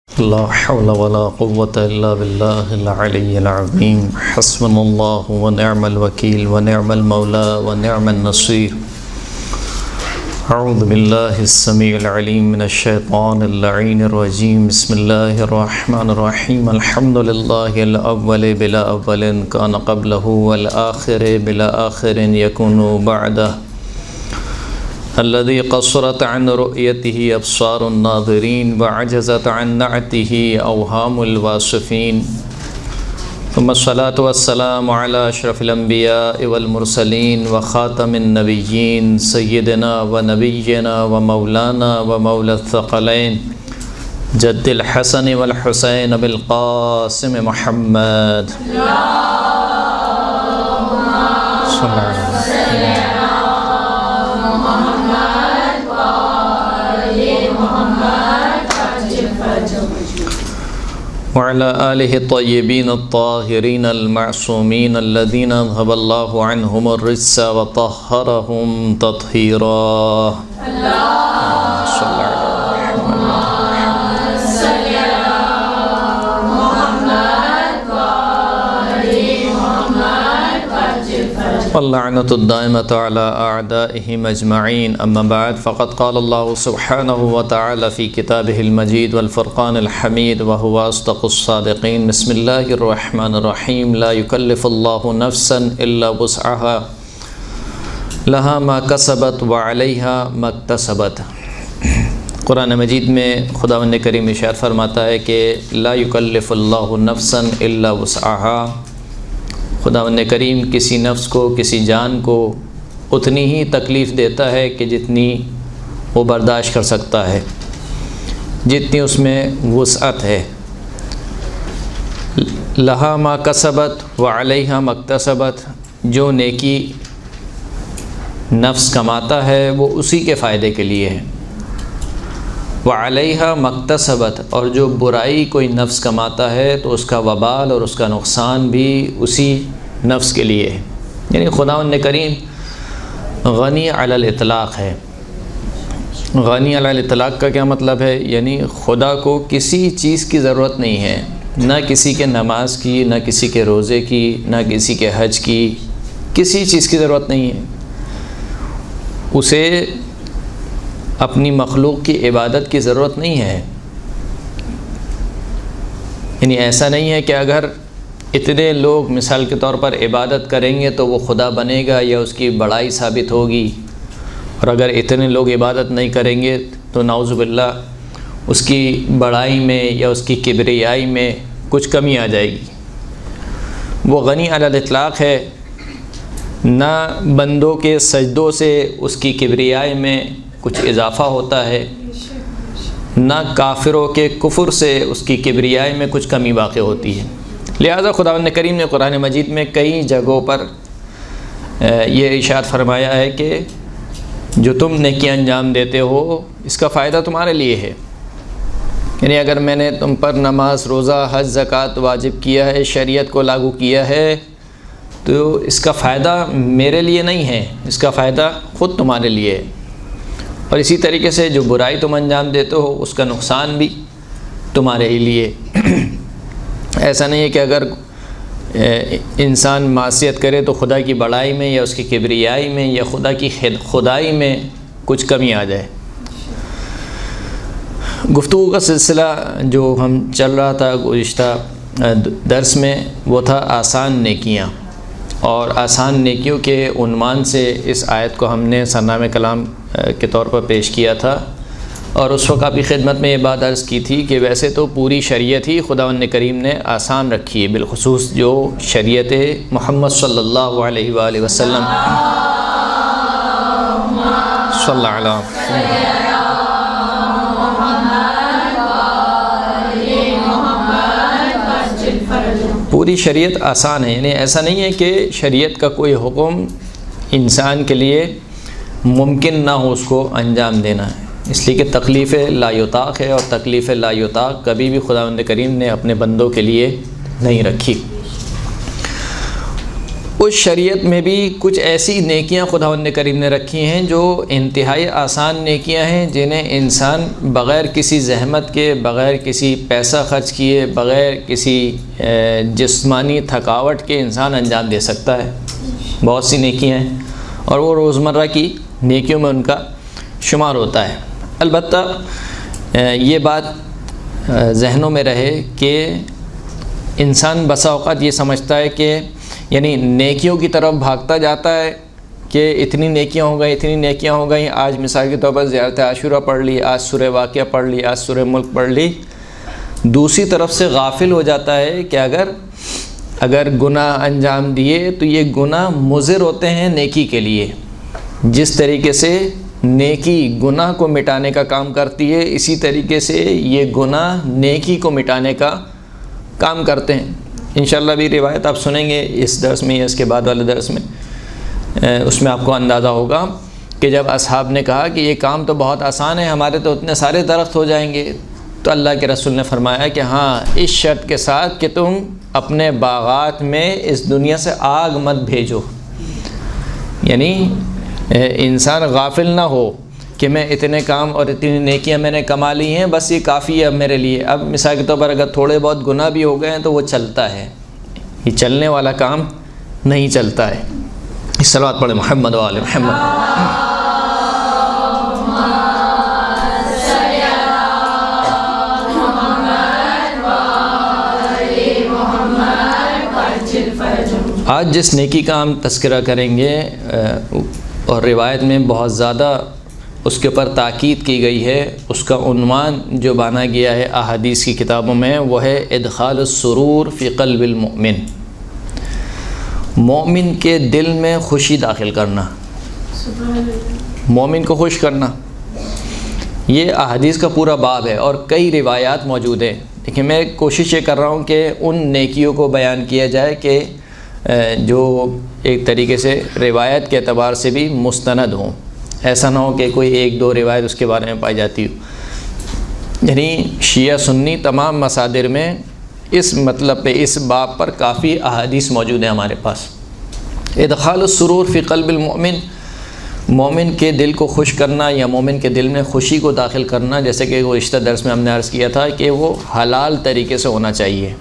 لا حول ولا قوة إلا بالله العلي العظيم حسبنا الله ونعم الوكيل ونعم المولى ونعم النصير. أعوذ بالله السميع العليم من الشيطان اللعين الرجيم. بسم الله الرحمن الرحيم. الحمد لله الأول بلا أول كان قبله والآخر بلا آخر يكون بعده الذي قصرت عن رؤيته أبصار الناظرين وعجزت عن نعته أوهام الواصفين. ثم الصلاة والسلام على أشرف الأنبياء والمرسلين وخاتم النبيين سيدنا ونبينا ومولانا ومولى الثقلين جد الحسن والحسين بالقاسم محمد صلى الله عليه وسلم. وعلى آله الطيبين الطاهرين المعصومين الذين أذهب الله عنهم الرجس وطهرهم تطهيرا. واللعنة الدائمة على أعدائهم أجمعين. أما بعد فقد قال الله سبحانه وتعالى في كتابه المجيد والفرقان الحميد وهو أصدق الصادقين. بسم الله الرحمن الرحيم. لا يكلف الله نفسا إلا وسعها لها ما كسبت وعليها ما اكتسبت. قرآن مجید میں خداوند کریم ارشاد فرماتا ہے کہ لا يكلف الله نفسا إلا وسعها. خداوند کریم کسی نفس کو، کسی جان کو اتنی ہی تکلیف دیتا ہے کہ جتنی وہ برداشت کر سکتا ہے، جتنی اس میں وسعت ہے. لہا ما کسبت وعلیہا ما اکتسبت. جو نیکی نفس کماتا ہے وہ اسی کے فائدے کے لیے ہے. وعلیہا ما اکتسبت. اور جو برائی کوئی نفس کماتا ہے تو اس کا وبال اور اس کا نقصان بھی اسی نفس کے لیے ہے. یعنی خداوند کریم غنی علی الاطلاق ہے. غنی علی الاطلاق کا کیا مطلب ہے؟ یعنی خدا کو کسی چیز کی ضرورت نہیں ہے، نہ کسی کے نماز کی، نہ کسی کے روزے کی، نہ کسی کے حج کی، کسی چیز کی ضرورت نہیں ہے. اسے اپنی مخلوق کی عبادت کی ضرورت نہیں ہے. یعنی ایسا نہیں ہے کہ اگر اتنے لوگ مثال کے طور پر عبادت کریں گے تو وہ خدا بنے گا یا اس کی بڑائی ثابت ہوگی، اور اگر اتنے لوگ عبادت نہیں کریں گے تو نعوذ باللہ اس کی بڑائی میں یا اس کی کبریائی میں کچھ کمی آ جائے گی. وہ غنی علی الاطلاق ہے. نہ بندوں کے سجدوں سے اس کی کبریائی میں کچھ اضافہ ہوتا ہے، نہ کافروں کے کفر سے اس کی کبریائی میں کچھ کمی واقع ہوتی ہے. لہذا خداوند کریم نے قرآن مجید میں کئی جگہوں پر یہ ارشاد فرمایا ہے کہ جو تم نیکی انجام دیتے ہو اس کا فائدہ تمہارے لیے ہے. یعنی اگر میں نے تم پر نماز، روزہ، حج، زکوٰۃ واجب کیا ہے، شریعت کو لاگو کیا ہے، تو اس کا فائدہ میرے لیے نہیں ہے، اس کا فائدہ خود تمہارے لیے ہے. اور اسی طریقے سے جو برائی تم انجام دیتے ہو اس کا نقصان بھی تمہارے ہی لیے. ایسا نہیں ہے کہ اگر انسان معصیت کرے تو خدا کی بڑائی میں یا اس کی کبریائی میں یا خدا کی خدائی میں کچھ کمی آ جائے. گفتگو کا سلسلہ جو ہم چل رہا تھا گزشتہ درس میں وہ تھا آسان نیکیاں. اور آسان نیکیوں کے عنوان سے اس آیت کو ہم نے سرنامہ کلام کے طور پر پیش کیا تھا. اور اس وقت آپ کی خدمت میں یہ بات عرض کی تھی کہ ویسے تو پوری شریعت ہی خداوند کریم نے آسان رکھی ہے، بالخصوص جو شریعت محمد صلی اللہ علیہ وآلہ وسلم صلی اللہ علیہ وسلم. پوری شریعت آسان ہے. یعنی ایسا نہیں ہے کہ شریعت کا کوئی حکم انسان کے لیے ممکن نہ ہو اس کو انجام دینا ہے، اس لیے کہ تکلیف لا یطاق ہے، اور تکلیف لا یطاق کبھی بھی خداوند کریم نے اپنے بندوں کے لیے نہیں رکھی. اس شریعت میں بھی کچھ ایسی نیکیاں خداوند کریم نے رکھی ہیں جو انتہائی آسان نیکیاں ہیں، جنہیں انسان بغیر کسی زحمت کے، بغیر کسی پیسہ خرچ کیے، بغیر کسی جسمانی تھکاوٹ کے انسان انجام دے سکتا ہے۔ بہت سی نیکیاں ہیں اور وہ روزمرہ کی نیکیوں میں ان کا شمار ہوتا ہے۔ البتہ یہ بات ذہنوں میں رہے کہ انسان بسا اوقات یہ سمجھتا ہے کہ یعنی نیکیوں کی طرف بھاگتا جاتا ہے کہ اتنی نیکیاں ہو گئیں، اتنی نیکیاں ہو گئیں، آج مثال کے طور پر زیارت عاشورہ پڑھ لی، آج سورہ واقعہ پڑھ لی، آج سورہ ملک پڑھ لی۔ دوسری طرف سے غافل ہو جاتا ہے کہ اگر گناہ انجام دیے تو یہ گناہ مضر ہوتے ہیں نیکی کے لیے۔ جس طریقے سے نیکی گناہ کو مٹانے کا کام کرتی ہے، اسی طریقے سے یہ گناہ نیکی کو مٹانے کا کام کرتے ہیں۔ انشاءاللہ بھی روایت آپ سنیں گے اس درس میں یا اس کے بعد والے درس میں، اس میں آپ کو اندازہ ہوگا کہ جب اصحاب نے کہا کہ یہ کام تو بہت آسان ہے، ہمارے تو اتنے سارے درخت ہو جائیں گے، تو اللہ کے رسول نے فرمایا کہ ہاں، اس شرط کے ساتھ کہ تم اپنے باغات میں اس دنیا سے آگ مت بھیجو۔ یعنی انسان غافل نہ ہو کہ میں اتنے کام اور اتنی نیکیاں میں نے کما لی ہیں، بس یہ کافی ہے اب میرے لیے۔ اب مثال کے طور پر اگر تھوڑے بہت گناہ بھی ہو گئے ہیں تو وہ چلتا ہے، یہ چلنے والا کام نہیں چلتا ہے۔ صلوات پڑھیں محمد و آل محمد۔ آج جس نیکی کا ہم تذکرہ کریں گے اور روایت میں بہت زیادہ اس کے اوپر تاکید کی گئی ہے، اس کا عنوان جو بانا گیا ہے احادیث کی کتابوں میں، وہ ہے ادخال السرور فی قلب المؤمن، مومن کے دل میں خوشی داخل کرنا، مومن کو خوش کرنا۔ یہ احادیث کا پورا باب ہے اور کئی روایات موجود ہیں، لیکن میں کوشش یہ کر رہا ہوں کہ ان نیکیوں کو بیان کیا جائے کہ جو ایک طریقے سے روایت کے اعتبار سے بھی مستند ہوں، ایسا نہ ہو کہ کوئی ایک دو روایت اس کے بارے میں پائی جاتی ہو۔ یعنی شیعہ سنی تمام مصادر میں اس مطلب پہ، اس باب پر کافی احادیث موجود ہیں ہمارے پاس۔ ادخال السرور فی قلب المؤمن، مومن کے دل کو خوش کرنا یا مومن کے دل میں خوشی کو داخل کرنا، جیسے کہ گزشتہ درس میں ہم نے عرض کیا تھا کہ وہ حلال طریقے سے ہونا چاہیے،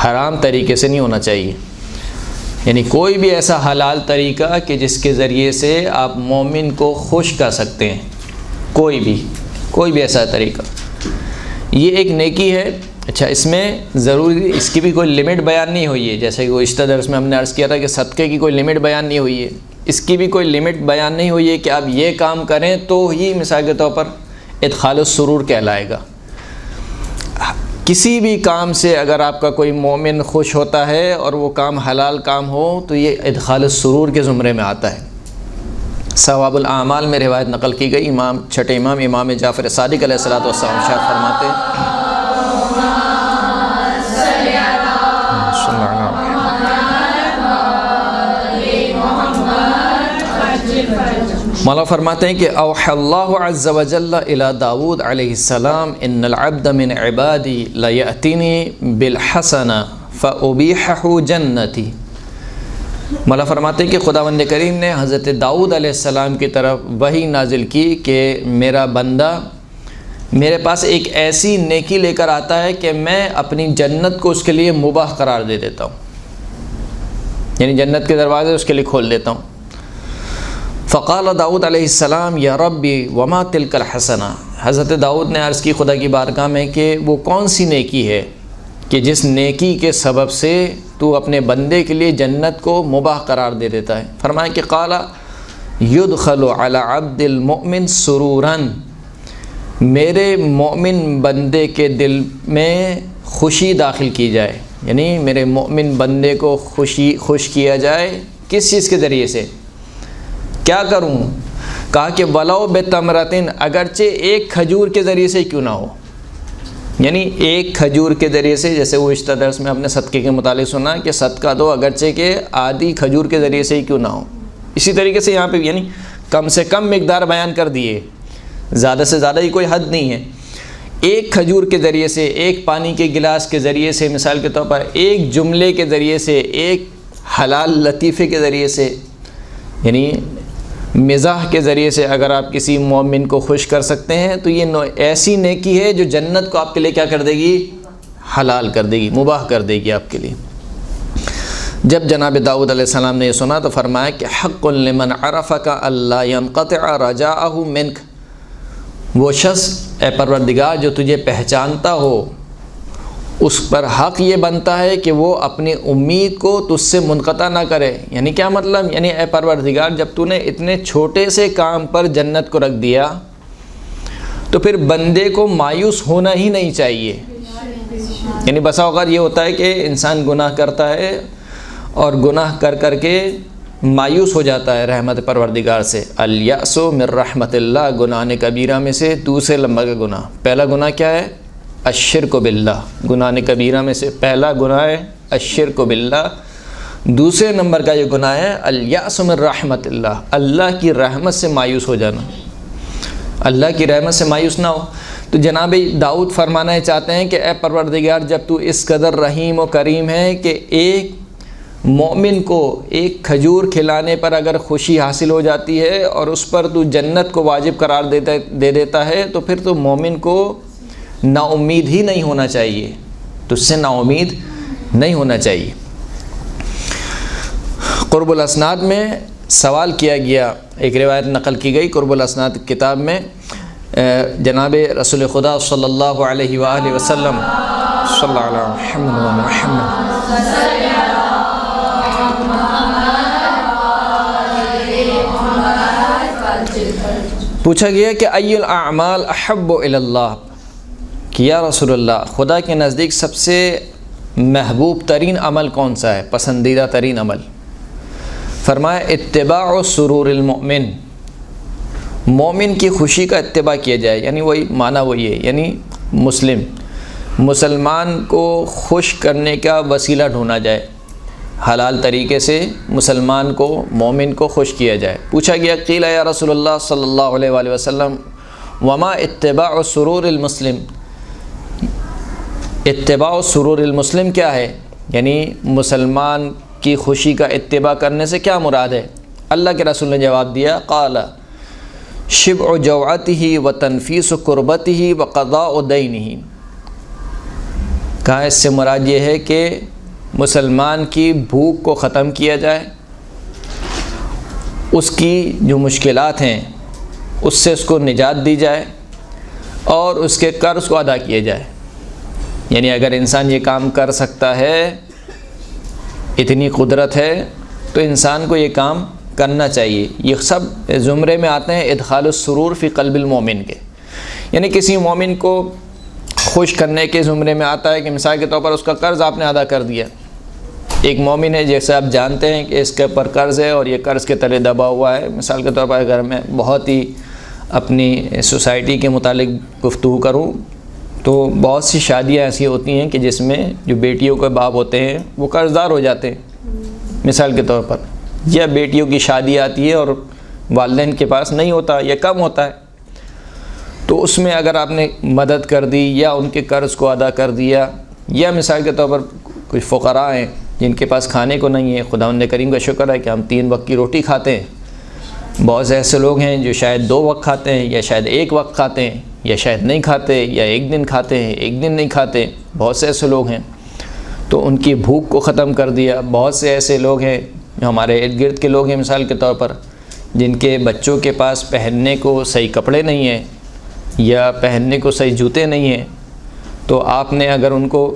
حرام طریقے سے نہیں ہونا چاہیے۔ یعنی کوئی بھی ایسا حلال طریقہ کہ جس کے ذریعے سے آپ مومن کو خوش کر سکتے ہیں، کوئی بھی ایسا طریقہ، یہ ایک نیکی ہے۔ اچھا، اس میں ضروری اس کی بھی کوئی لمٹ بیان نہیں ہوئی ہے، جیسے کہ گزشتہ درس میں ہم نے عرض کیا تھا کہ صدقے کی کوئی لمٹ بیان نہیں ہوئی ہے، اس کی بھی کوئی لمٹ بیان نہیں ہوئی ہے کہ آپ یہ کام کریں تو ہی مثال کے طور پر ادخال السرور کہلائے گا۔ کسی بھی کام سے اگر آپ کا کوئی مومن خوش ہوتا ہے اور وہ کام حلال کام ہو تو یہ ادخال السرور کے زمرے میں آتا ہے۔ ثواب الاعمال میں روایت نقل کی گئی، چھٹے امام جعفر صادق علیہ الصلوۃ والسلام ارشاد فرماتے ہیں، مولا فرماتے ہیں کہ اوحى اللہ عز وجل الى داود علیہ السلام ان العبد من عبادی لیأتینی بالحسنہ فأبیحہ جنتی۔ مولا فرماتے ہیں کہ خداوند کریم نے حضرت داؤد علیہ السلام کی طرف وحی نازل کی کہ میرا بندہ میرے پاس ایک ایسی نیکی لے کر آتا ہے کہ میں اپنی جنت کو اس کے لیے مباح قرار دے دیتا ہوں، یعنی جنت کے دروازے اس کے لیے کھول دیتا ہوں۔ فقال داؤد علیہ السلام یا ربی وما تلک الحسنہ، حضرت داؤد نے عرض کی خدا کی بارگاہ میں کہ وہ کون سی نیکی ہے کہ جس نیکی کے سبب سے تو اپنے بندے کے لیے جنت کو مباح قرار دے دیتا ہے۔ فرمایا کہ قال یدخل علی عبد المؤمن سرورا، میرے مومن بندے کے دل میں خوشی داخل کی جائے، یعنی میرے مومن بندے کو خوش کیا جائے۔ کس چیز کے ذریعے سے؟ کیا کروں؟ کہا کہ ولو بتمرتن، اگرچہ ایک کھجور کے ذریعے سے کیوں نہ ہو، یعنی ایک کھجور کے ذریعے سے، جیسے وہ گزشتہ درس میں ہم نے صدقے کے متعلق سنا کہ صدقہ دو اگرچہ کہ آدھی کھجور کے ذریعے سے ہی کیوں نہ ہو، اسی طریقے سے یہاں پہ یعنی کم سے کم مقدار بیان کر دیے، زیادہ سے زیادہ ہی کوئی حد نہیں ہے۔ ایک کھجور کے ذریعے سے، ایک پانی کے گلاس کے ذریعے سے، مثال کے طور پر ایک جملے کے ذریعے سے، ایک حلال لطیفے کے ذریعے سے، یعنی مزاح کے ذریعے سے اگر آپ کسی مومن کو خوش کر سکتے ہیں تو یہ ایسی نیکی ہے جو جنت کو آپ کے لیے کیا کر دے گی؟ حلال کر دے گی، مباح کر دے گی آپ کے لیے۔ جب جناب داؤد علیہ السلام نے یہ سنا تو فرمایا کہ حق لمن عرفک الا ينقطع رجاءہ منک، وہ شخص اے پروردگار جو تجھے پہچانتا ہو اس پر حق یہ بنتا ہے کہ وہ اپنی امید کو تجھ سے منقطع نہ کرے۔ یعنی کیا مطلب؟ یعنی اے پروردگار جب تو نے اتنے چھوٹے سے کام پر جنت کو رکھ دیا تو پھر بندے کو مایوس ہونا ہی نہیں چاہیے۔ یعنی بسا اوقات یہ ہوتا ہے کہ انسان گناہ کرتا ہے اور گناہ کر کر کے مایوس ہو جاتا ہے رحمت پروردگار سے۔ الیأس من رحمت اللہ، گناہ کبیرہ میں سے دوسرے نمبر کا گناہ۔ پہلا گناہ کیا ہے؟ الشرک باللہ، گناہ کبیرہ میں سے پہلا گناہ ہے الشرک باللہ۔ دوسرے نمبر کا یہ گناہ ہے الیأس من رحمت اللہ، اللہ کی رحمت سے مایوس ہو جانا، اللہ کی رحمت سے مایوس نہ ہو۔ تو جناب داؤد فرمانا چاہتے ہیں کہ اے پروردگار جب تو اس قدر رحیم و کریم ہے کہ ایک مومن کو ایک کھجور کھلانے پر اگر خوشی حاصل ہو جاتی ہے اور اس پر تو جنت کو واجب قرار دے دیتا ہے تو پھر تو مومن کو نا امید ہی نہیں ہونا چاہیے، تو اس سے نا امید نہیں ہونا چاہیے۔ قرب الاسناد میں سوال کیا گیا، ایک روایت نقل کی گئی قرب الاسناد کتاب میں، جناب رسول خدا صلی اللہ علیہ وآلہ وسلم صلی اللہ علیہ محمد پوچھا گیا کہ ای الاعمال احب الی اللہ، کہ یا رسول اللہ خدا کے نزدیک سب سے محبوب ترین عمل کون سا ہے، پسندیدہ ترین عمل؟ فرمایا اتباع سرور المؤمن، مومن کی خوشی کا اتباع کیا جائے، یعنی وہی معنی وہی ہے، یعنی مسلمان کو خوش کرنے کا وسیلہ ڈھونڈا جائے، حلال طریقے سے مسلمان کو مومن کو خوش کیا جائے۔ پوچھا گیا قیل یا رسول اللہ صلی اللہ علیہ وآلہ وسلم وما اتباع سرور المسلم، اتباع سرور المسلم کیا ہے؟ یعنی مسلمان کی خوشی کا اتباع کرنے سے کیا مراد ہے؟ اللہ کے رسول نے جواب دیا قال شبع جوعته وتنفیس قربته وقضاء دینه، کہا اس سے مراد یہ ہے کہ مسلمان کی بھوک کو ختم کیا جائے، اس کی جو مشکلات ہیں اس سے اس کو نجات دی جائے اور اس کے قرض کو ادا کیا جائے۔ یعنی اگر انسان یہ کام کر سکتا ہے، اتنی قدرت ہے، تو انسان کو یہ کام کرنا چاہیے۔ یہ سب زمرے میں آتے ہیں ادخال السرور فی قلب المومن کے، یعنی کسی مومن کو خوش کرنے کے زمرے میں آتا ہے کہ مثال کے طور پر اس کا قرض آپ نے ادا کر دیا۔ ایک مومن ہے جیسے آپ جانتے ہیں کہ اس کے اوپر قرض ہے اور یہ قرض کے تلے دبا ہوا ہے، مثال کے طور پر اگر میں بہت ہی اپنی سوسائٹی کے متعلق گفتگو کروں تو بہت سی شادیاں ایسی ہوتی ہیں کہ جس میں جو بیٹیوں کے باپ ہوتے ہیں وہ قرض دار ہو جاتے ہیں، مثال کے طور پر، یا بیٹیوں کی شادی آتی ہے اور والدین کے پاس نہیں ہوتا یا کم ہوتا ہے، تو اس میں اگر آپ نے مدد کر دی یا ان کے قرض کو ادا کر دیا، یا مثال کے طور پر کچھ فقراء ہیں جن کے پاس کھانے کو نہیں ہے، خداوند کریم کا شکر ہے کہ ہم 3 وقت کی روٹی کھاتے ہیں، بہت سے ایسے لوگ ہیں جو شاید 2 وقت کھاتے ہیں یا شاید 1 وقت کھاتے ہیں یا شاید نہیں کھاتے، یا 1 دن کھاتے ہیں 1 دن نہیں کھاتے، بہت سے ایسے لوگ ہیں، تو ان کی بھوک کو ختم کر دیا۔ بہت سے ایسے لوگ ہیں جو ہمارے ارد گرد کے لوگ ہیں مثال کے طور پر، جن کے بچوں کے پاس پہننے کو صحیح کپڑے نہیں ہیں یا پہننے کو صحیح جوتے نہیں ہیں، تو آپ نے اگر ان کو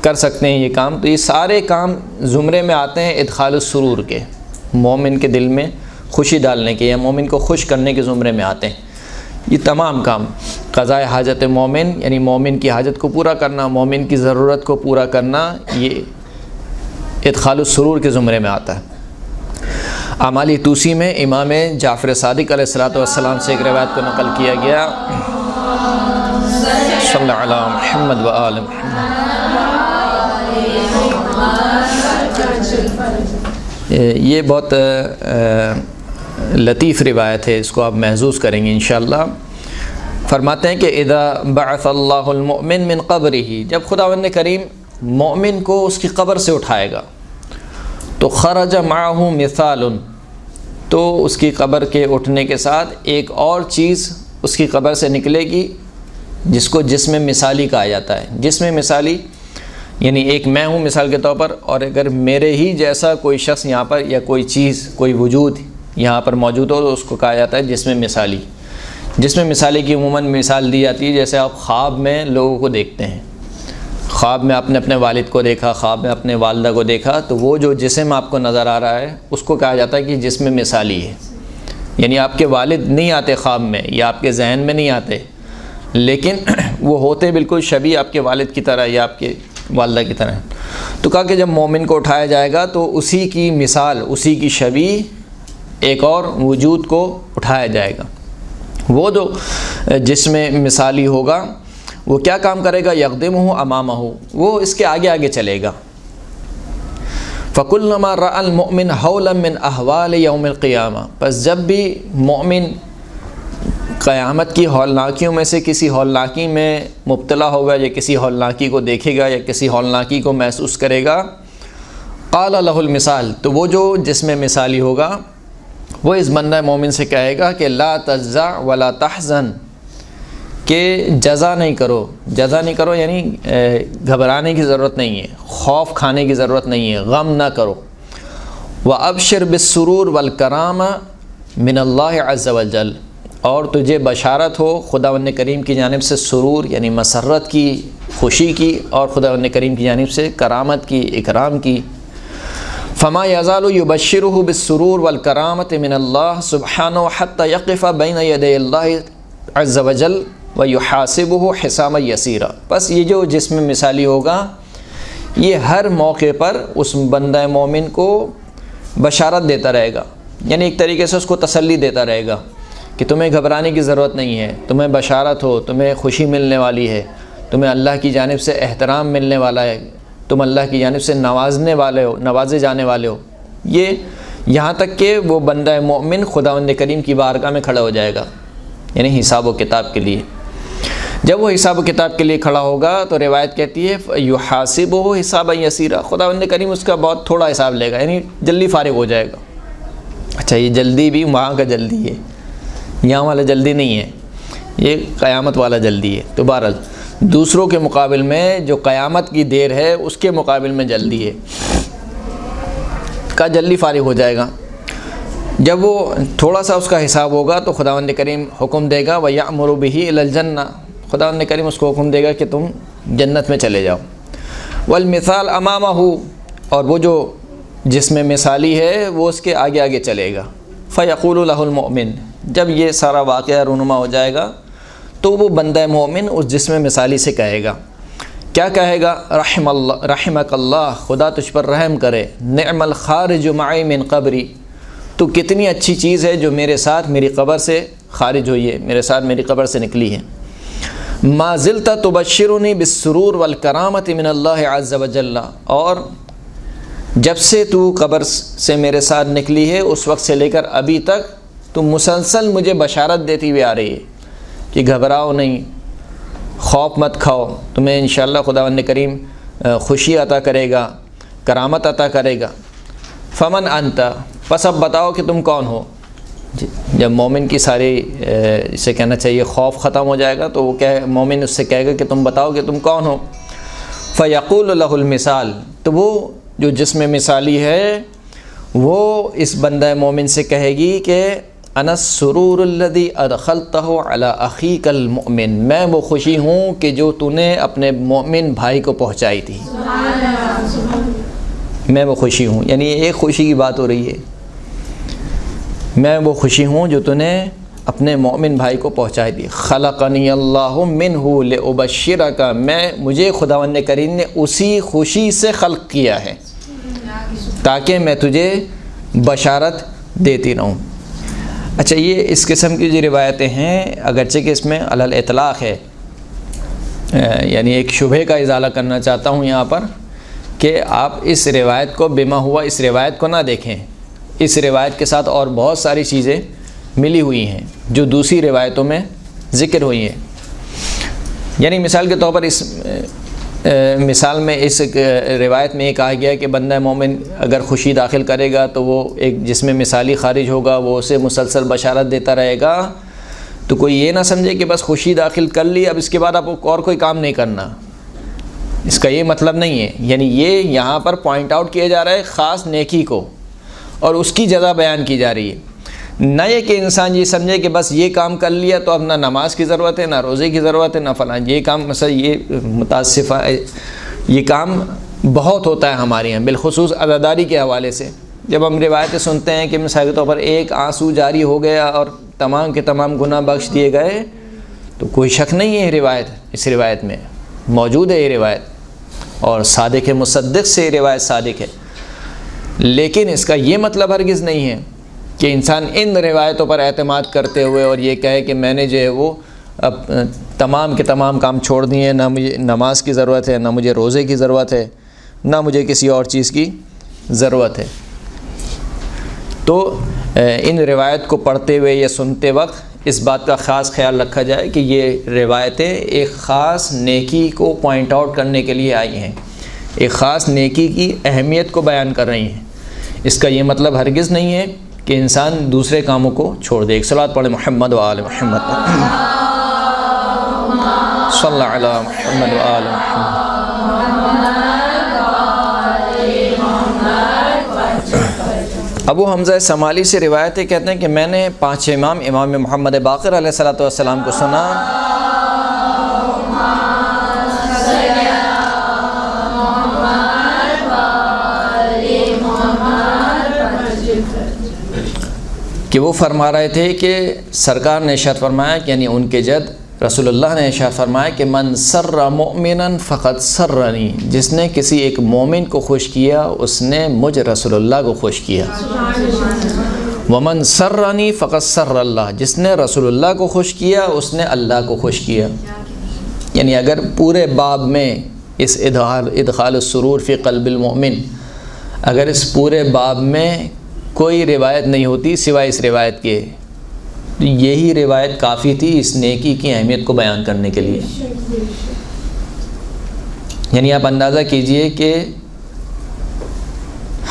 کر سکتے ہیں یہ کام، تو یہ سارے کام زمرے میں آتے ہیں ادخال السرور کے، مومن کے دل میں خوشی ڈالنے کے یا مومن کو خوش کرنے کے زمرے میں آتے ہیں۔ یہ تمام کام قضاء حاجت مومن، یعنی مومن کی حاجت کو پورا کرنا، مومن کی ضرورت کو پورا کرنا، یہ ادخال السرور کے زمرے میں آتا ہے۔ اعمال توسی میں امام جعفر صادق علیہ السلام سے ایک روایت کو نقل کیا گیا، صلی اللہ علیہ محمد و آل محمد، یہ بہت لطیف روایت ہے، اس کو آپ محظوظ کریں گے انشاءاللہ۔ فرماتے ہیں کہ اذا بعث اللہ المؤمن من قبرہ، جب خداوند کریم مومن کو اس کی قبر سے اٹھائے گا تو تو خرج معہ مثال، تو اس کی قبر کے اٹھنے کے ساتھ ایک اور چیز اس کی قبر سے نکلے گی جس کو جسم مثالی کہا جاتا ہے۔ جسم مثالی یعنی ایک میں ہوں مثال کے طور پر، اور اگر میرے ہی جیسا کوئی شخص یہاں پر یا کوئی چیز کوئی وجود یہاں پر موجود ہو تو اس کو کہا جاتا ہے جسم مثالی۔ جسم مثالی کی عموماً مثال دی جاتی ہے جیسے آپ خواب میں لوگوں کو دیکھتے ہیں، خواب میں آپ نے اپنے والد کو دیکھا، خواب میں اپنے والدہ کو دیکھا، تو وہ جو جسم آپ کو نظر آ رہا ہے اس کو کہا جاتا ہے کہ جسم مثالی ہے۔ یعنی آپ کے والد نہیں آتے خواب میں یا آپ کے ذہن میں نہیں آتے، لیکن وہ ہوتے بالکل شبیہ آپ کے والد کی طرح یا آپ کے والدہ کی طرح۔ تو کہا کہ جب مومن کو اٹھایا جائے گا تو اسی کی مثال، اسی کی شبیہ ایک اور وجود کو اٹھایا جائے گا۔ وہ جو جسم مثالی ہوگا وہ کیا کام کرے گا؟ یقدمہ امامہ، وہ اس کے آگے آگے چلے گا۔ فَكُلَّمَا رَأَى الْمُؤْمِنُ حَوْلًا مِّنْ أَحْوَالِ يَوْمِ الْقِيَامَةِ، پس جب بھی مومن قیامت کی ہولناکیوں میں سے کسی ہولناکی میں مبتلا ہوگا یا کسی ہولناکی کو دیکھے گا یا کسی ہولناکی کو محسوس کرے گا، قال له المثال، تو وہ جو جسم مثالی ہوگا وہ اس بندہ مومن سے کہے گا کہ لا تجزع ولا تحزن، کہ جزا نہیں کرو یعنی گھبرانے کی ضرورت نہیں ہے، خوف کھانے کی ضرورت نہیں ہے، غم نہ کرو۔ وَأَبْشِرْ بِالسُّرُورِ وَالْكَرَامَةِ مِنَ اللَّهِ عَزَّ وَجَلَّ، اور تجھے بشارت ہو خداوند کریم کی جانب سے سرور یعنی مسرت کی، خوشی کی، اور خداوند کریم کی جانب سے کرامت کی، اکرام کی۔ فما يزال يبشره بالسرور والكرامة من الله سبحانه حتى يقف بين يدي الله عز وجل ويحاسبه حسابا يسيرا، بس یہ جو جسم مثالی ہوگا یہ ہر موقع پر اس بندہ مومن کو بشارت دیتا رہے گا، یعنی ایک طریقے سے اس کو تسلی دیتا رہے گا کہ تمہیں گھبرانے کی ضرورت نہیں ہے، تمہیں بشارت ہو، تمہیں خوشی ملنے والی ہے، تمہیں اللہ کی جانب سے احترام ملنے والا ہے، تم اللہ کی جانب سے نوازے جانے والے ہو۔ یہ یہاں تک کہ وہ بندہ مومن خداوند کریم کی بارگاہ میں کھڑا ہو جائے گا، یعنی حساب و کتاب کے لیے۔ جب وہ حساب و کتاب کے لیے کھڑا ہوگا تو روایت کہتی ہے یحاسبہ حسابا یسیرا، خداوند کریم اس کا بہت تھوڑا حساب لے گا، یعنی جلدی فارغ ہو جائے گا۔ اچھا، یہ جلدی بھی وہاں کا جلدی ہے، یہاں والا جلدی نہیں ہے، یہ قیامت والا جلدی ہے۔ تو بہرحال دوسروں کے مقابل میں جو قیامت کی دیر ہے اس کے مقابل میں جلدی ہے، کا جلدی فارغ ہو جائے گا۔ جب وہ تھوڑا سا اس کا حساب ہوگا تو خداوند کریم حکم دے گا وَيَأْمُرُ بِهِ إِلَى الْجَنَّةِ، خداوند کریم اس کو حکم دے گا کہ تم جنت میں چلے جاؤ۔ وَالْمِثَالُ أَمَامَهُ، اور وہ جو جسم مثالی ہے وہ اس کے آگے آگے چلے گا۔ فَيَقُولُ لَهُ الْمُؤْمِنُ، جب یہ سارا واقعہ رونما ہو جائے گا تو وہ بندہ مومن اس جسم مثالی سے کہے گا، کیا کہے گا؟ رحمک اللہ، خدا تجھ پر رحم کرے، نعم الخارج معی من قبری، تو کتنی اچھی چیز ہے جو میرے ساتھ میری قبر سے خارج ہوئی ہے، میرے ساتھ میری قبر سے نکلی ہے۔ ما زلت تبشرنی بالسرور والکرامت من اللہ عز وجل، اور جب سے تو قبر سے میرے ساتھ نکلی ہے اس وقت سے لے کر ابھی تک تو مسلسل مجھے بشارت دیتی ہوئی آ رہی ہے کہ گھبراؤ نہیں، خوف مت کھاؤ، تمہیں انشاءاللہ خداوند کریم خوشی عطا کرے گا، کرامت عطا کرے گا۔ فمن انت، پس اب بتاؤ کہ تم کون ہو۔ جب مومن کی ساری اسے کہنا چاہیے خوف ختم ہو جائے گا تو وہ مومن اس سے کہے گا کہ تم بتاؤ کہ تم کون ہو۔ فیقول له المثال، تو وہ جو جسم مثالی ہے وہ اس بندہ مومن سے کہے گی کہ انا السرور الذي ادخلته على اخيك المؤمن، میں وہ خوشی ہوں کہ جو تو نے اپنے مومن بھائی کو پہنچائی تھی، میں وہ خوشی ہوں، یعنی ایک خوشی کی بات ہو رہی ہے، میں وہ خوشی ہوں جو تو نے اپنے مومن بھائی کو پہنچائی تھی۔ خلقنی اللہ منہ لأبشرک، مجھے خداوند کریم نے اسی خوشی سے خلق کیا ہے تاکہ میں تجھے بشارت دیتی رہوں۔ اچھا، یہ اس قسم کی جو روایتیں ہیں اگرچہ کہ اس میں علی الاطلاق ہے، یعنی ایک شبہے کا ازالہ کرنا چاہتا ہوں یہاں پر کہ آپ اس روایت کو بما ہوا اس روایت کو نہ دیکھیں، اس روایت کے ساتھ اور بہت ساری چیزیں ملی ہوئی ہیں جو دوسری روایتوں میں ذکر ہوئی ہیں۔ یعنی مثال کے طور پر اس مثال میں اس روایت میں یہ کہا گیا کہ بندہ مومن اگر خوشی داخل کرے گا تو وہ ایک جسم مثالی خارج ہوگا، وہ اسے مسلسل بشارت دیتا رہے گا. تو کوئی یہ نہ سمجھے کہ بس خوشی داخل کر لی، اب اس کے بعد آپ اور کوئی کام نہیں کرنا، اس کا یہ مطلب نہیں ہے. یعنی یہ یہاں پر پوائنٹ آؤٹ کیا جا رہا ہے خاص نیکی کو، اور اس کی جزا بیان کی جا رہی ہے. نہ یہ کہ انسان یہ سمجھے کہ بس یہ کام کر لیا تو اب نہ نماز کی ضرورت ہے، نہ روزے کی ضرورت ہے، نہ فلاں یہ کام. مثلا یہ متاسفہ یہ کام بہت ہوتا ہے ہمارے یہاں، بالخصوص عزاداری کے حوالے سے. جب ہم روایتیں سنتے ہیں کہ مثال کے طور پر ایک آنسو جاری ہو گیا اور تمام کے تمام گناہ بخش دیے گئے، تو کوئی شک نہیں ہے روایت، اس روایت میں موجود ہے یہ روایت، اور صادق مصدق سے یہ روایت صادق ہے. لیکن اس کا یہ مطلب ہرگز نہیں ہے کہ انسان ان روایتوں پر اعتماد کرتے ہوئے اور یہ کہے کہ میں نے جو ہے وہ اب تمام کے تمام کام چھوڑ دیے، نہ مجھے نماز کی ضرورت ہے، نہ مجھے روزے کی ضرورت ہے، نہ مجھے کسی اور چیز کی ضرورت ہے. تو ان روایت کو پڑھتے ہوئے یا سنتے وقت اس بات کا خاص خیال رکھا جائے کہ یہ روایتیں ایک خاص نیکی کو پوائنٹ آؤٹ کرنے کے لیے آئی ہیں، ایک خاص نیکی کی اہمیت کو بیان کر رہی ہیں. اس کا یہ مطلب ہرگز نہیں ہے کہ انسان دوسرے کاموں کو چھوڑ دے. ایک صلوات پڑھے محمد و آل محمد، صلی اللہ علی محمد و آل محمد. ابو حمزہ سمالی سے روایت ہے، کہتے ہیں کہ میں نے 5 امام محمد باقر علیہ الصلوۃ والسلام کو سنا کہ وہ فرما رہے تھے کہ سرکار نے ارشاد فرمایا کہ یعنی ان کے جد رسول اللہ نے ارشاد فرمایا کہ من سر مؤمنا فقد سرنی، جس نے کسی ایک مومن کو خوش کیا اس نے مجھ رسول اللہ کو خوش کیا. ومن سرنی فقد سر اللہ، جس نے رسول اللہ کو خوش کیا اس نے اللہ کو خوش کیا. یعنی اگر پورے باب میں اس ادخال السرور فی قلب المؤمن، اگر اس پورے باب میں کوئی روایت نہیں ہوتی سوائے اس روایت کے، یہی روایت کافی تھی اس نیکی کی اہمیت کو بیان کرنے کے لیے. یعنی آپ اندازہ کیجئے کہ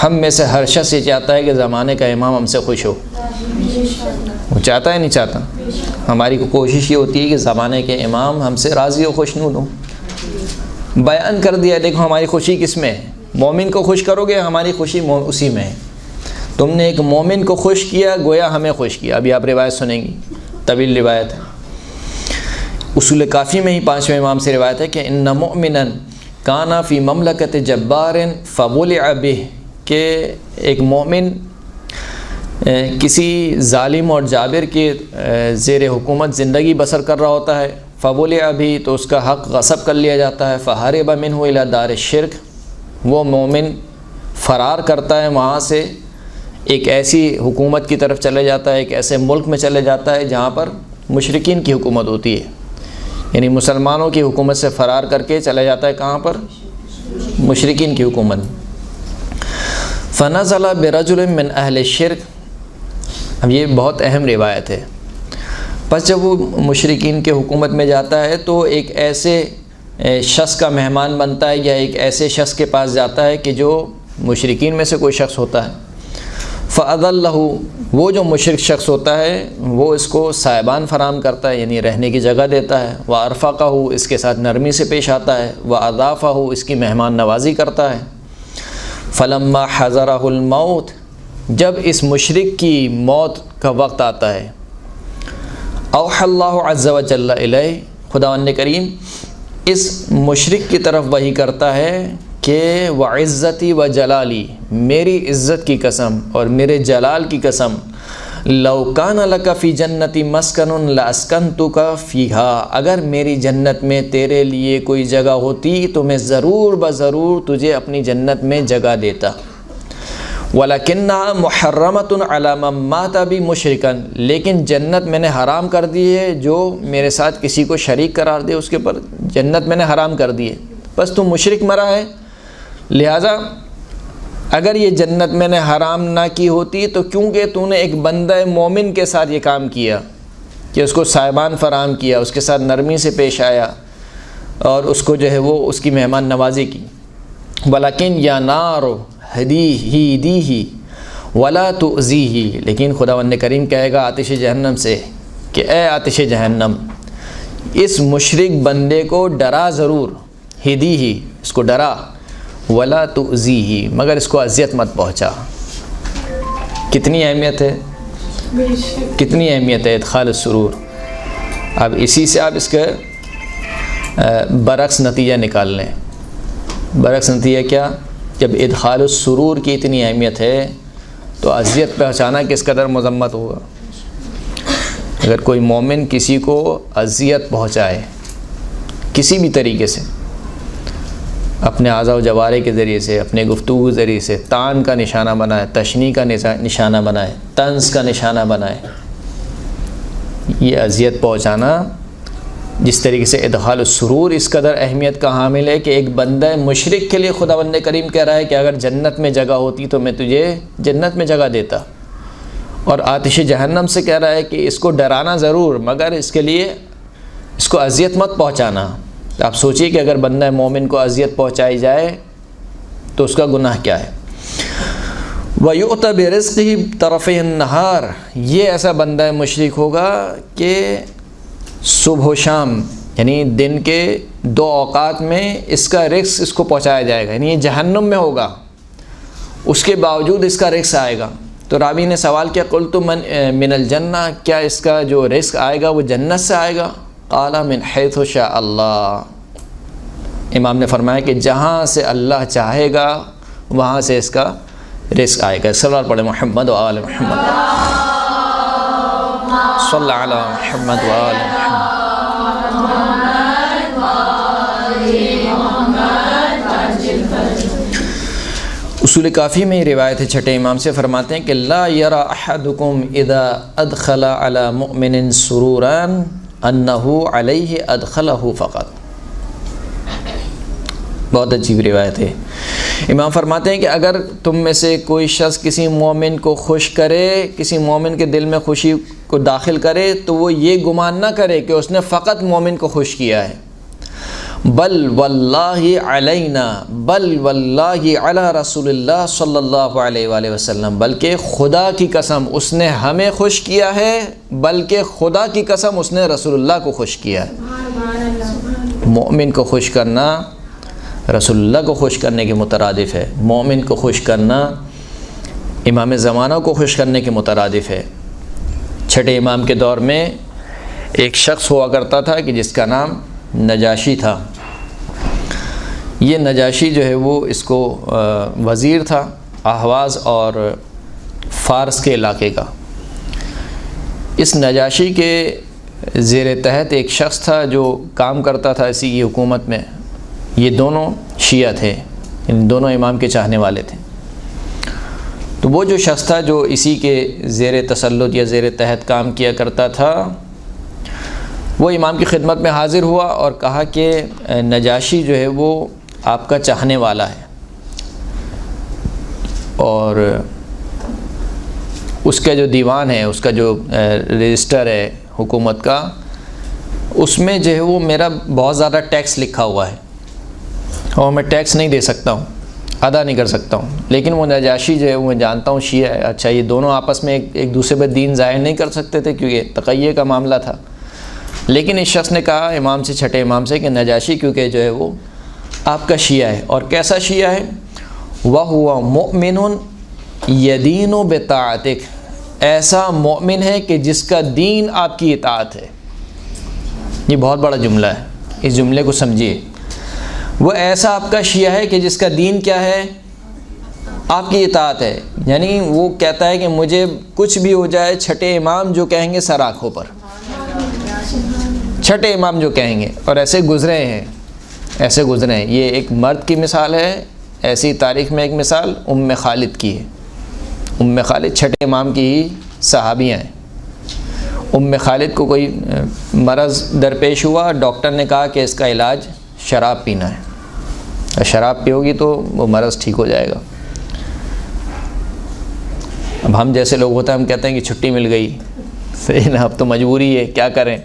ہم میں سے ہر شخص یہ چاہتا ہے کہ زمانے کا امام ہم سے خوش ہو. وہ چاہتا ہے نہیں چاہتا؟ ہماری کوشش یہ ہوتی ہے کہ زمانے کے امام ہم سے راضی و خوشنود ہوں. بیان کر دیا دیکھو ہماری خوشی کس میں ہے، مومن کو خوش کرو گے ہماری خوشی اسی میں ہے. تم نے ایک مومن کو خوش کیا گویا ہمیں خوش کیا. ابھی آپ روایت سنیں گی، طویل روایت ہے. اصول کافی میں ہی 5ویں امام سے روایت ہے کہ ان مؤمنا کان فی مملکت جبار فولع بہ، کہ ایک مومن کسی ظالم اور جابر کے زیر حکومت زندگی بسر کر رہا ہوتا ہے. فولع بہ، تو اس کا حق غصب کر لیا جاتا ہے. فہرب منہ الی دار الشرک، وہ مومن فرار کرتا ہے وہاں سے، ایک ایسی حکومت کی طرف چلے جاتا ہے، ایک ایسے ملک میں چلے جاتا ہے جہاں پر مشرکین کی حکومت ہوتی ہے. یعنی مسلمانوں کی حکومت سے فرار کر کے چلا جاتا ہے کہاں پر؟ مشرکین کی حکومت. فنزل برجل من اہل الشرک، اب یہ بہت اہم روایت ہے. پس جب وہ مشرکین کے حکومت میں جاتا ہے تو ایک ایسے شخص کا مہمان بنتا ہے، یا ایک ایسے شخص کے پاس جاتا ہے کہ جو مشرکین میں سے کوئی شخص ہوتا ہے. فَأَذَلَّهُ، وہ جو مشرک شخص ہوتا ہے وہ اس کو سائبان فراہم کرتا ہے، یعنی رہنے کی جگہ دیتا ہے. وَأَرْفَقَهُ، اس کے ساتھ نرمی سے پیش آتا ہے. وَأَضَافَهُ، اس کی مہمان نوازی کرتا ہے. فَلَمَّا حَضَرَهُ الْمَوْتِ، جب اس مشرک کی موت کا وقت آتا ہے، أَوْحَى اللَّهُ عَزَّ وَجَلَّ إِلَيْهِ، خداوند کریم اس مشرک کی طرف وحی کرتا ہے کہ وعزتی و جلالی، میری عزت کی قسم اور میرے جلال کی قسم، لو کان لک فی جنتی مسکن لاسکنتک فیہا، اگر میری جنت میں تیرے لیے کوئی جگہ ہوتی تو میں ضرور بضرور تجھے اپنی جنت میں جگہ دیتا. وَلَكِنَّهَا مُحَرَّمَةٌ عَلَى مَن مَاتَ بِي مُشْرِكًا، لیکن جنت میں نے حرام کر دی ہے جو میرے ساتھ کسی کو شریک قرار دے، اس کے پر جنت میں نے حرام کر دی ہے. بس تو مشرک مرا ہے، لہٰذا اگر یہ جنت میں نے حرام نہ کی ہوتی تو کیونکہ تو نے ایک بندہ مومن کے ساتھ یہ کام کیا کہ اس کو سائبان فراہم کیا، اس کے ساتھ نرمی سے پیش آیا، اور اس کو جو ہے وہ اس کی مہمان نوازی کی۔ ولیکن یا نار ہدیہ ولا تؤذیہ، لیکن خداوند کریم کہے گا آتش جہنم سے کہ اے آتش جہنم، اس مشرک بندے کو ڈرا ضرور، ہدیہ، اس کو ڈرا، ولا تؤذیہ، مگر اس کو اذیت مت پہنچا۔ کتنی اہمیت ہے، کتنی اہمیت ہے ادخال السرور۔ اب اسی سے آپ اس کے برعکس نتیجہ نکال لیں۔ برعکس نتیجہ کیا؟ جب ادخال السرور کی اتنی اہمیت ہے تو اذیت پہنچانا کس قدر مذمت ہوگا۔ اگر کوئی مومن کسی کو اذیت پہنچائے کسی بھی طریقے سے، اپنے اعضاء و جوارح کے ذریعے سے، اپنے گفتگو کے ذریعے سے، طعن کا نشانہ بنائے، تشنیع کا نشانہ بنائے، طنز کا نشانہ بنائے، یہ اذیت پہنچانا، جس طریقے سے ادخال السرور اس قدر اہمیت کا حامل ہے کہ ایک بندہ مشرک کے لیے خداوند کریم کہہ رہا ہے کہ اگر جنت میں جگہ ہوتی تو میں تجھے جنت میں جگہ دیتا، اور آتش جہنم سے کہہ رہا ہے کہ اس کو ڈرانا ضرور مگر اس کے لیے اس کو اذیت مت پہنچانا۔ آپ سوچئے کہ اگر بندہ مومن کو اذیت پہنچائی جائے تو اس کا گناہ کیا ہے۔ وَيُؤْتَ بِرِزْقِهِ طَرَفَيِ النَّهَارِ، یہ ایسا بندہ مشرک ہوگا کہ صبح و شام یعنی دن کے دو اوقات میں اس کا رزق اس کو پہنچایا جائے گا، یعنی یہ جہنم میں ہوگا اس کے باوجود اس کا رزق آئے گا۔ تو راوی نے سوال کیا، قلت من الجنہ، کیا اس کا جو رزق آئے گا وہ جنت سے آئے گا؟ قال من حیث شاء اللہ، امام نے فرمایا کہ جہاں سے اللہ چاہے گا وہاں سے اس کا رزق آئے گا۔ صلوات پڑھیں محمد و آل محمد، صلی علی محمد و آل محمد۔ اصول کافی میں یہ روایت ہے چھٹے امام سے، فرماتے ہیں کہ لا یرى احدکم اذا ادخل علی مؤمن سرورا انہ علیہ ادخلہ فقط۔ بہت عجیب روایت ہے۔ امام فرماتے ہیں کہ اگر تم میں سے کوئی شخص کسی مومن کو خوش کرے، کسی مومن کے دل میں خوشی کو داخل کرے تو وہ یہ گمان نہ کرے کہ اس نے فقط مومن کو خوش کیا ہے، بل واللہ علینا، بل واللہ علی رسول اللہ صلی اللہ علیہ وآلہ وسلم، بلکہ خدا کی قسم اس نے ہمیں خوش کیا ہے، بلکہ خدا کی قسم اس نے رسول اللہ کو خوش کیا ہے۔ مومن کو خوش کرنا رسول اللہ کو خوش کرنے کے مترادف ہے، مومن کو خوش کرنا امام زمانہ کو خوش کرنے کے مترادف ہے۔ چھٹے امام کے دور میں ایک شخص ہوا کرتا تھا کہ جس کا نام نجاشی تھا۔ یہ نجاشی جو ہے وہ اس کو وزیر تھا احواز اور فارس کے علاقے کا۔ اس نجاشی کے زیر تحت ایک شخص تھا جو کام کرتا تھا اسی کی حکومت میں۔ یہ دونوں شیعہ تھے، ان دونوں امام کے چاہنے والے تھے۔ تو وہ جو شخص تھا جو اسی کے زیر تسلط یا زیر تحت کام کیا کرتا تھا، وہ امام کی خدمت میں حاضر ہوا اور کہا کہ نجاشی جو ہے وہ آپ کا چاہنے والا ہے، اور اس کا جو دیوان ہے، اس کا جو رجسٹر ہے حکومت کا، اس میں جو ہے وہ میرا بہت زیادہ ٹیکس لکھا ہوا ہے اور میں ٹیکس نہیں دے سکتا ہوں، ادا نہیں کر سکتا ہوں۔ لیکن وہ نجاشی جو ہے وہ میں جانتا ہوں شیعہ ہے۔ اچھا، یہ دونوں آپس میں ایک دوسرے پر دین ظاہر نہیں کر سکتے تھے کیونکہ تقیہ کا معاملہ تھا، لیکن اس شخص نے کہا امام سے، چھٹے امام سے، کہ نجاشی کیونکہ جو ہے وہ آپ کا شیعہ ہے، اور کیسا شیعہ ہے؟ وَهُوَ مُؤْمِنٌ يَدِينُ بِطَاعَتِكَ، ایسا مومن ہے کہ جس کا دین آپ کی اطاعت ہے۔ یہ بہت بڑا جملہ ہے، اس جملے کو سمجھیے۔ وہ ایسا آپ کا شیعہ ہے کہ جس کا دین کیا ہے؟ آپ کی اطاعت ہے۔ یعنی وہ کہتا ہے کہ مجھے کچھ بھی ہو جائے، چھٹے امام جو کہیں گے سر آنکھوں پر، چھٹے امام جو کہیں گے، اور ایسے گزرے ہیں، ایسے گزرے ہیں۔ یہ ایک مرد کی مثال ہے، ایسی تاریخ میں ایک مثال ام خالد کی ہے۔ ام خالد چھٹے امام کی ہی صحابیاں ہیں۔ ام خالد کو کوئی مرض درپیش ہوا، ڈاکٹر نے کہا کہ اس کا علاج شراب پینا ہے، اور شراب پیو گی تو وہ مرض ٹھیک ہو جائے گا۔ اب ہم جیسے لوگ ہوتے ہیں، ہم کہتے ہیں کہ چھٹی مل گئی، صحیح نا، اب تو مجبوری ہے، کیا کریں،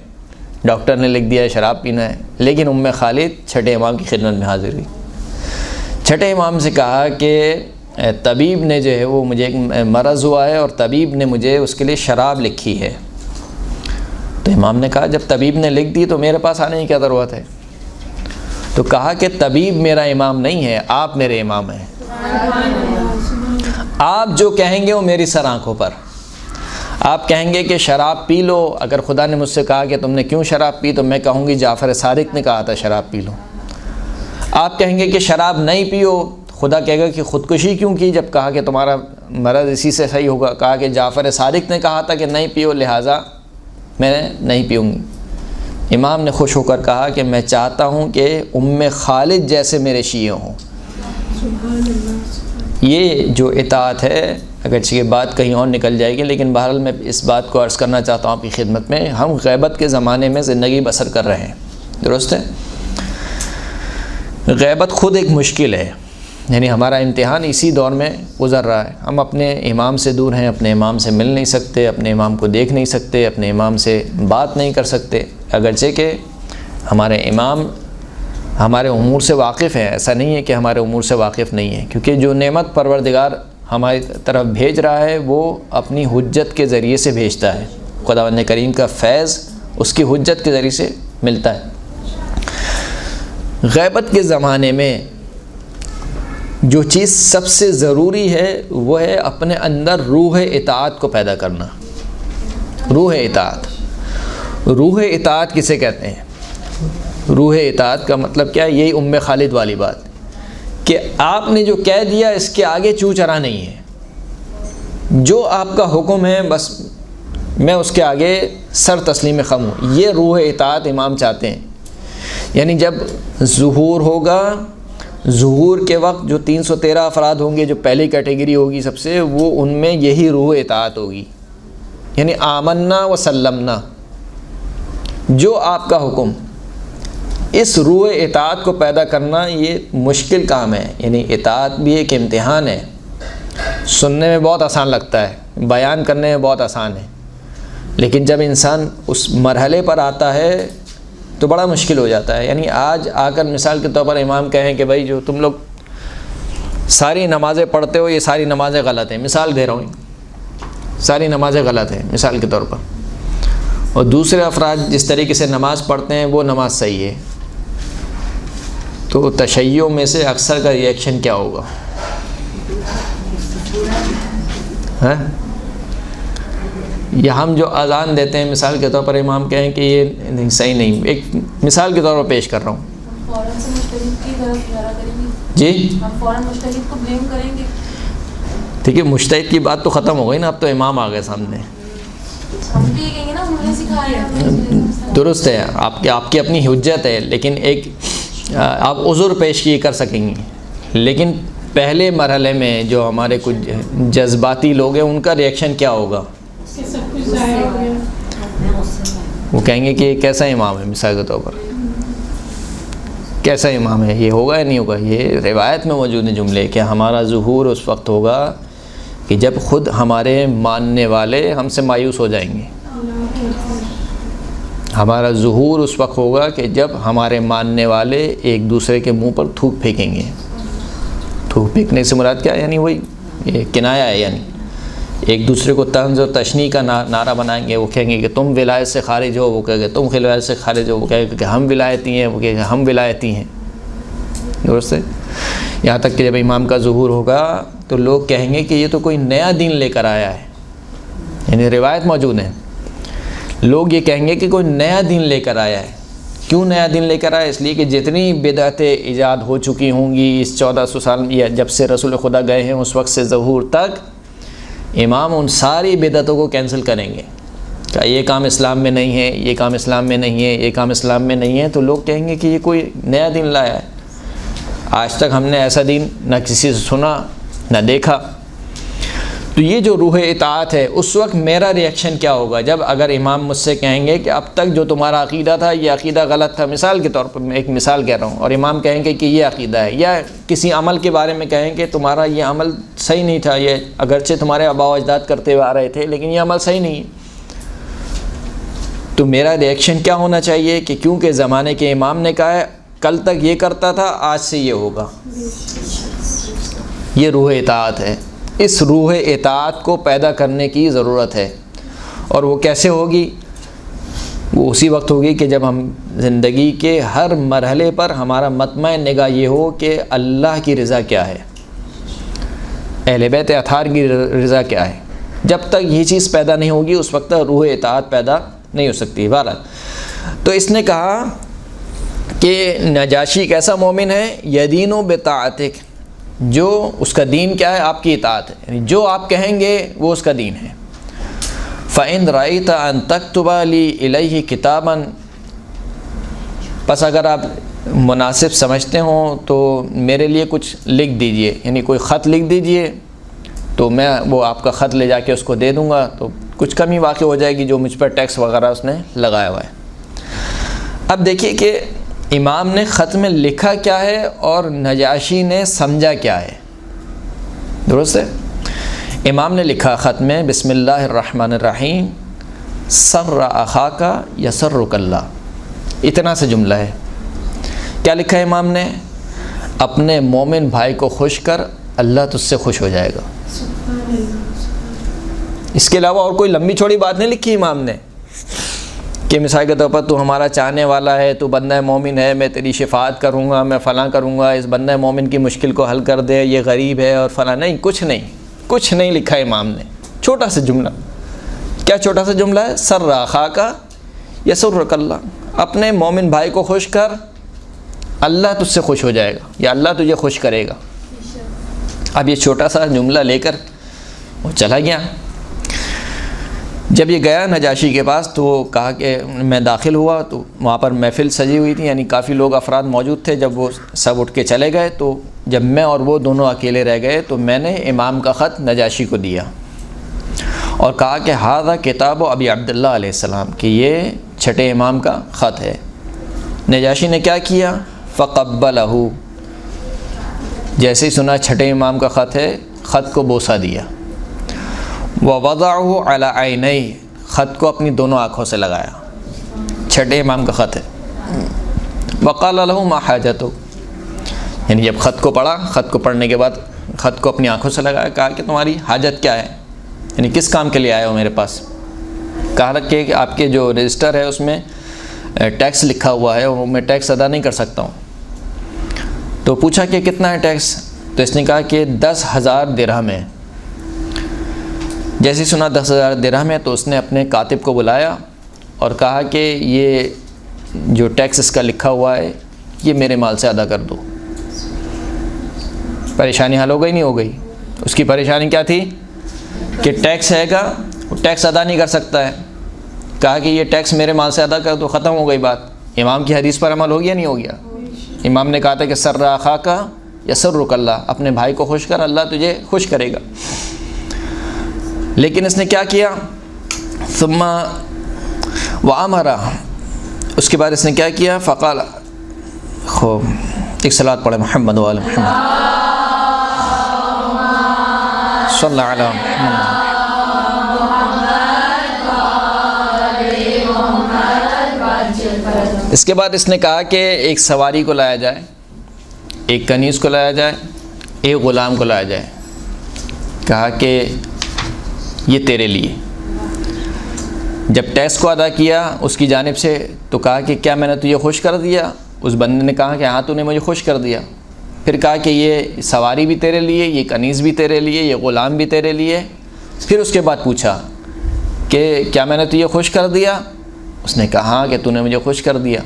ڈاکٹر نے لکھ دیا شراب پینا ہے، لیکن خالد چھٹے امام کی خدمت میں حاضر ہوئی۔ چھٹے امام سے کہا کہ طبیب نے جو ہے وہ مجھے ایک مرض ہوا ہے اور طبیب نے مجھے اس کے لیے شراب لکھی ہے۔ تو امام نے کہا جب طبیب نے لکھ دی تو میرے پاس آنے کی کیا ضرورت ہے؟ تو کہا کہ طبیب میرا امام نہیں ہے، آپ میرے امام ہیں، آپ جو کہیں گے وہ میری سر آنکھوں پر۔ آپ کہیں گے کہ شراب پی لو، اگر خدا نے مجھ سے کہا کہ تم نے کیوں شراب پی تو میں کہوں گی جعفر صادق نے کہا تھا شراب پی لو۔ آپ کہیں گے کہ شراب نہیں پیو، خدا کہے گا کہ خودکشی کیوں کی جب کہا کہ تمہارا مرض اسی سے صحیح ہوگا، کہا کہ جعفر صادق نے کہا تھا کہ نہیں پیو لہٰذا میں نہیں پیوں گی۔ امام نے خوش ہو کر کہا کہ میں چاہتا ہوں کہ خالد جیسے میرے شیعہ ہوں۔ یہ جو اطاعت ہے، اگرچہ یہ بات کہیں اور نکل جائے گی، لیکن بہرحال میں اس بات کو عرض کرنا چاہتا ہوں آپ کی خدمت میں، ہم غیبت کے زمانے میں زندگی بسر کر رہے ہیں، درست ہے؟ غیبت خود ایک مشکل ہے، یعنی ہمارا امتحان اسی دور میں گزر رہا ہے۔ ہم اپنے امام سے دور ہیں، اپنے امام سے مل نہیں سکتے، اپنے امام کو دیکھ نہیں سکتے، اپنے امام سے بات نہیں کر سکتے، اگرچہ کہ ہمارے امام ہمارے امور سے واقف ہیں، ایسا نہیں ہے کہ ہمارے امور سے واقف نہیں ہے، کیونکہ جو نعمت پروردگار ہماری طرف بھیج رہا ہے وہ اپنی حجت کے ذریعے سے بھیجتا ہے، خداوند کریم کا فیض اس کی حجت کے ذریعے سے ملتا ہے۔ غیبت کے زمانے میں جو چیز سب سے ضروری ہے وہ ہے اپنے اندر روح اطاعت کو پیدا کرنا۔ روح اطاعت کسے کہتے ہیں؟ روح اطاعت کا مطلب کیا ہے؟ یہی خالد والی بات کہ آپ نے جو کہہ دیا اس کے آگے چو چرا نہیں ہے، جو آپ کا حکم ہے بس میں اس کے آگے سر تسلیم خم ہوں۔ یہ روح اطاعت امام چاہتے ہیں، یعنی جب ظہور ہوگا، ظہور کے وقت جو 313 افراد ہوں گے، جو پہلی کیٹیگری ہوگی سب سے، وہ ان میں یہی روح اطاعت ہوگی، یعنی آمنا و سلمنا، جو آپ کا حکم۔ اس روح اطاعت کو پیدا کرنا یہ مشکل کام ہے، یعنی اطاعت بھی ایک امتحان ہے۔ سننے میں بہت آسان لگتا ہے، بیان کرنے میں بہت آسان ہے، لیکن جب انسان اس مرحلے پر آتا ہے تو بڑا مشکل ہو جاتا ہے۔ یعنی آج آ کر مثال کے طور پر امام کہیں کہ بھائی جو تم لوگ ساری نمازیں پڑھتے ہو یہ ساری نمازیں غلط ہیں، مثال دے رہا ہوں، ساری نمازیں غلط ہیں مثال کے طور پر، اور دوسرے افراد جس طریقے سے نماز پڑھتے ہیں وہ نماز صحیح ہے، تو تشیع میں سے اکثر کا ریئیکشن کیا ہوگا؟ یا ہم جو اذان دیتے ہیں مثال کے طور پر امام کہیں کہ یہ نہیں صحیح نہیں، ایک مثال کے طور پر پیش کر رہا ہوں، فوراً سے مجتہد کی طرف اشارہ کریں گے، جی ہم فوراً مجتہد کو بلیم کریں گے۔ ٹھیک ہے، مجتہد کی بات تو ختم ہو گئی نا، اب تو امام آ گئے سامنے۔ ہم بھی یہ کہیں گے نا انہوں نے سکھایا، درست ہے، آپ کی اپنی حجت ہے، لیکن ایک آپ عذر پیش کی کر سکیں گے، لیکن پہلے مرحلے میں جو ہمارے کچھ جذباتی لوگ ہیں ان کا ریئیکشن کیا ہوگا؟ وہ کہیں گے کہ یہ کیسا امام ہے، مثال کے طور پر کیسا امام ہے، یہ ہوگا یا نہیں ہوگا؟ یہ روایت میں موجود ہیں جملے کہ ہمارا ظہور اس وقت ہوگا کہ جب خود ہمارے ماننے والے ہم سے مایوس ہو جائیں گے۔ ہمارا ظہور اس وقت ہوگا کہ جب ہمارے ماننے والے ایک دوسرے کے منہ پر تھوک پھینکیں گے۔ تھوک پھینکنے سے مراد کیا ہے؟ یعنی وہی یہ کنایا ہے، یعنی ایک دوسرے کو طنز اور تشنیع کا نعرہ بنائیں گے، وہ کہیں گے کہ تم ولایت سے خارج ہو، وہ کہیں گے تم ولایت سے خارج ہو، وہ کہیں گے کہ ہم ولایتی ہیں، وہ کہیں گے ہم ولایتی ہیں، درست ہے؟ یہاں تک کہ جب امام کا ظہور ہوگا تو لوگ کہیں گے کہ یہ تو کوئی نیا دین لے کر آیا ہے، یعنی روایت موجود ہے، لوگ یہ کہیں گے کہ کوئی نیا دین لے کر آیا ہے۔ کیوں نیا دین لے کر آیا؟ اس لیے کہ جتنی بدعتیں ایجاد ہو چکی ہوں گی اس 1400 سال یا جب سے رسول خدا گئے ہیں اس وقت سے ظہور تک، امام ان ساری بدعتوں کو کینسل کریں گے کہ یہ کام اسلام میں نہیں ہے، یہ کام اسلام میں نہیں ہے، یہ کام اسلام میں نہیں ہے، تو لوگ کہیں گے کہ یہ کوئی نیا دین لایا ہے، آج تک ہم نے ایسا دین نہ کسی سے سنا نہ دیکھا۔ تو یہ جو روح اطاعت ہے، اس وقت میرا ریئیکشن کیا ہوگا؟ جب اگر امام مجھ سے کہیں گے کہ اب تک جو تمہارا عقیدہ تھا یہ عقیدہ غلط تھا، مثال کے طور پر میں ایک مثال کہہ رہا ہوں، اور امام کہیں گے کہ یہ عقیدہ ہے، یا کسی عمل کے بارے میں کہیں کہ تمہارا یہ عمل صحیح نہیں تھا، یہ اگرچہ تمہارے آباء و اجداد کرتے ہوئے آ رہے تھے لیکن یہ عمل صحیح نہیں ہے، تو میرا ریئیکشن کیا ہونا چاہیے کہ کیونکہ زمانے کے امام نے کہا ہے کل تک یہ کرتا تھا آج سے یہ ہوگا. یہ روح اطاعت ہے. اس روح اطاعت کو پیدا کرنے کی ضرورت ہے. اور وہ کیسے ہوگی؟ وہ اسی وقت ہوگی کہ جب ہم زندگی کے ہر مرحلے پر ہمارا مطمع نگاہ یہ ہو کہ اللہ کی رضا کیا ہے، اہل بیت اطہار کی رضا کیا ہے. جب تک یہ چیز پیدا نہیں ہوگی اس وقت تک روح اطاعت پیدا نہیں ہو سکتی. بہرحال تو اس نے کہا کہ نجاشی ایک ایسا مومن ہے یدین بطاعتک، جو اس کا دین کیا ہے؟ آپ کی اطاعت ہے، یعنی جو آپ کہیں گے وہ اس کا دین ہے. فَإِن رَأَيْتَ أَن تَكْتُبَ لِي إِلَيْهِ كِتَابًا، پس اگر آپ مناسب سمجھتے ہوں تو میرے لیے کچھ لکھ دیجئے، یعنی کوئی خط لکھ دیجئے تو میں وہ آپ کا خط لے جا کے اس کو دے دوں گا، تو کچھ کمی واقع ہو جائے گی جو مجھ پر ٹیکس وغیرہ اس نے لگایا ہوا ہے. اب دیکھیے کہ امام نے خط میں لکھا کیا ہے اور نجاشی نے سمجھا کیا ہے. درست ہے؟ امام نے لکھا خط میں بسم اللہ الرحمن الرحیم سر اخاک یسرک اللہ، اتنا سے جملہ ہے. کیا لکھا ہے امام نے؟ اپنے مومن بھائی کو خوش کر، اللہ تجھ سے خوش ہو جائے گا. اس کے علاوہ اور کوئی لمبی چوڑی بات نہیں لکھی امام نے کہ مثال کے طور پر تو ہمارا چاہنے والا ہے، تو بندہ مومن ہے، میں تیری شفاعت کروں گا، میں فلاں کروں گا، اس بندہ مومن کی مشکل کو حل کر دے، یہ غریب ہے اور فلاں. نہیں، کچھ نہیں لکھا امام نے. چھوٹا سا جملہ. کیا چھوٹا سا جملہ ہے؟ سر اخاک یسرک اللہ، اپنے مومن بھائی کو خوش کر، اللہ تجھ سے خوش ہو جائے گا، یا اللہ تجھے خوش کرے گا. اب یہ چھوٹا سا جملہ لے کر وہ چلا گیا. جب یہ گیا نجاشی کے پاس تو وہ کہا کہ میں داخل ہوا تو وہاں پر محفل سجی ہوئی تھی، یعنی کافی لوگ افراد موجود تھے. جب وہ سب اٹھ کے چلے گئے تو جب میں اور وہ دونوں اکیلے رہ گئے تو میں نے امام کا خط نجاشی کو دیا اور کہا کہ ھذا کتاب ابی عبداللہ علیہ السلام، کہ یہ چھٹے امام کا خط ہے. نجاشی نے کیا کیا؟ فقبلہ، جیسے ہی سنا چھٹے امام کا خط ہے، خط کو بوسہ دیا. ووضعہ علی عینیہ، خط کو اپنی دونوں آنکھوں سے لگایا. چھٹے امام کا خط ہے. وقال لہ ما حاجتک، یعنی جب خط کو پڑھا، خط کو پڑھنے کے بعد خط کو اپنی آنکھوں سے لگایا. کہا کہ تمہاری حاجت کیا ہے، یعنی کس کام کے لیے آئے ہو میرے پاس. کہا کہ آپ کے جو رجسٹر ہے اس میں ٹیکس لکھا ہوا ہے، وہ میں ٹیکس ادا نہیں کر سکتا ہوں. تو پوچھا کہ کتنا ہے ٹیکس؟ تو اس نے کہا کہ 10,000 درہم ہے. جیسے سنا 10,000 درہم ہے تو اس نے اپنے کاتب کو بلایا اور کہا کہ یہ جو ٹیکس اس کا لکھا ہوا ہے یہ میرے مال سے ادا کر دو. پریشانی حل ہو گئی نہیں ہو گئی؟ اس کی پریشانی کیا تھی کہ ٹیکس ہے گا، وہ ٹیکس ادا نہیں کر سکتا ہے. کہا کہ یہ ٹیکس میرے مال سے ادا کر دو، ختم ہو گئی بات. امام کی حدیث پر عمل ہو گیا نہیں ہو گیا؟ امام نے کہا تھا کہ سر اخاک یسرک اللہ، اپنے بھائی کو خوش کر، اللہ تجھے خوش کرے گا. لیکن اس نے کیا کیا؟ ثم وامر، اس کے بعد اس نے کیا کیا؟ فقال، خوب ایک صلوات پڑھے محمد وعلی محمد صلی اللہ علیہ محمد. اس کے بعد اس نے کہا کہ ایک سواری کو لایا جائے، ایک کنیز کو لایا جائے، ایک غلام کو لایا جائے. کہا کہ یہ تیرے لیے. جب ٹیکس کو ادا کیا اس کی جانب سے تو کہا کہ کیا میں نے تجھے خوش کر دیا؟ اس بندے نے کہا کہ ہاں تو نے مجھے خوش کر دیا. پھر کہا کہ یہ سواری بھی تیرے لیے، یہ کنیز بھی تیرے لیے، یہ غلام بھی تیرے لیے. پھر اس کے بعد پوچھا کہ کیا میں نے تجھے خوش کر دیا؟ اس نے کہا ہاں کہ تو نے مجھے خوش کر دیا.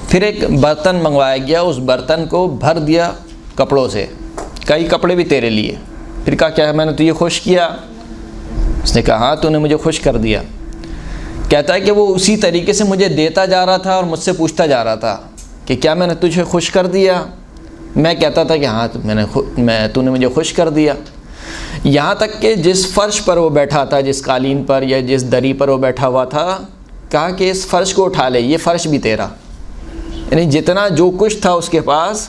پھر ایک برتن منگوایا گیا، اس برتن کو بھر دیا کپڑوں سے، کئی کپڑے بھی تیرے لیے. پھر کہا کیا میں نے تجھے خوش کیا؟ اس نے کہا ہاں تو نے مجھے خوش کر دیا. کہتا ہے کہ وہ اسی طریقے سے مجھے دیتا جا رہا تھا اور مجھ سے پوچھتا جا رہا تھا کہ کیا میں نے تجھے خوش کر دیا؟ میں کہتا تھا کہ ہاں تو نے مجھے خوش کر دیا. یہاں تک کہ جس فرش پر وہ بیٹھا تھا، جس قالین پر یا جس دری پر وہ بیٹھا ہوا تھا، کہا کہ اس فرش کو اٹھا لے، یہ فرش بھی تیرا. یعنی جتنا جو کچھ تھا اس کے پاس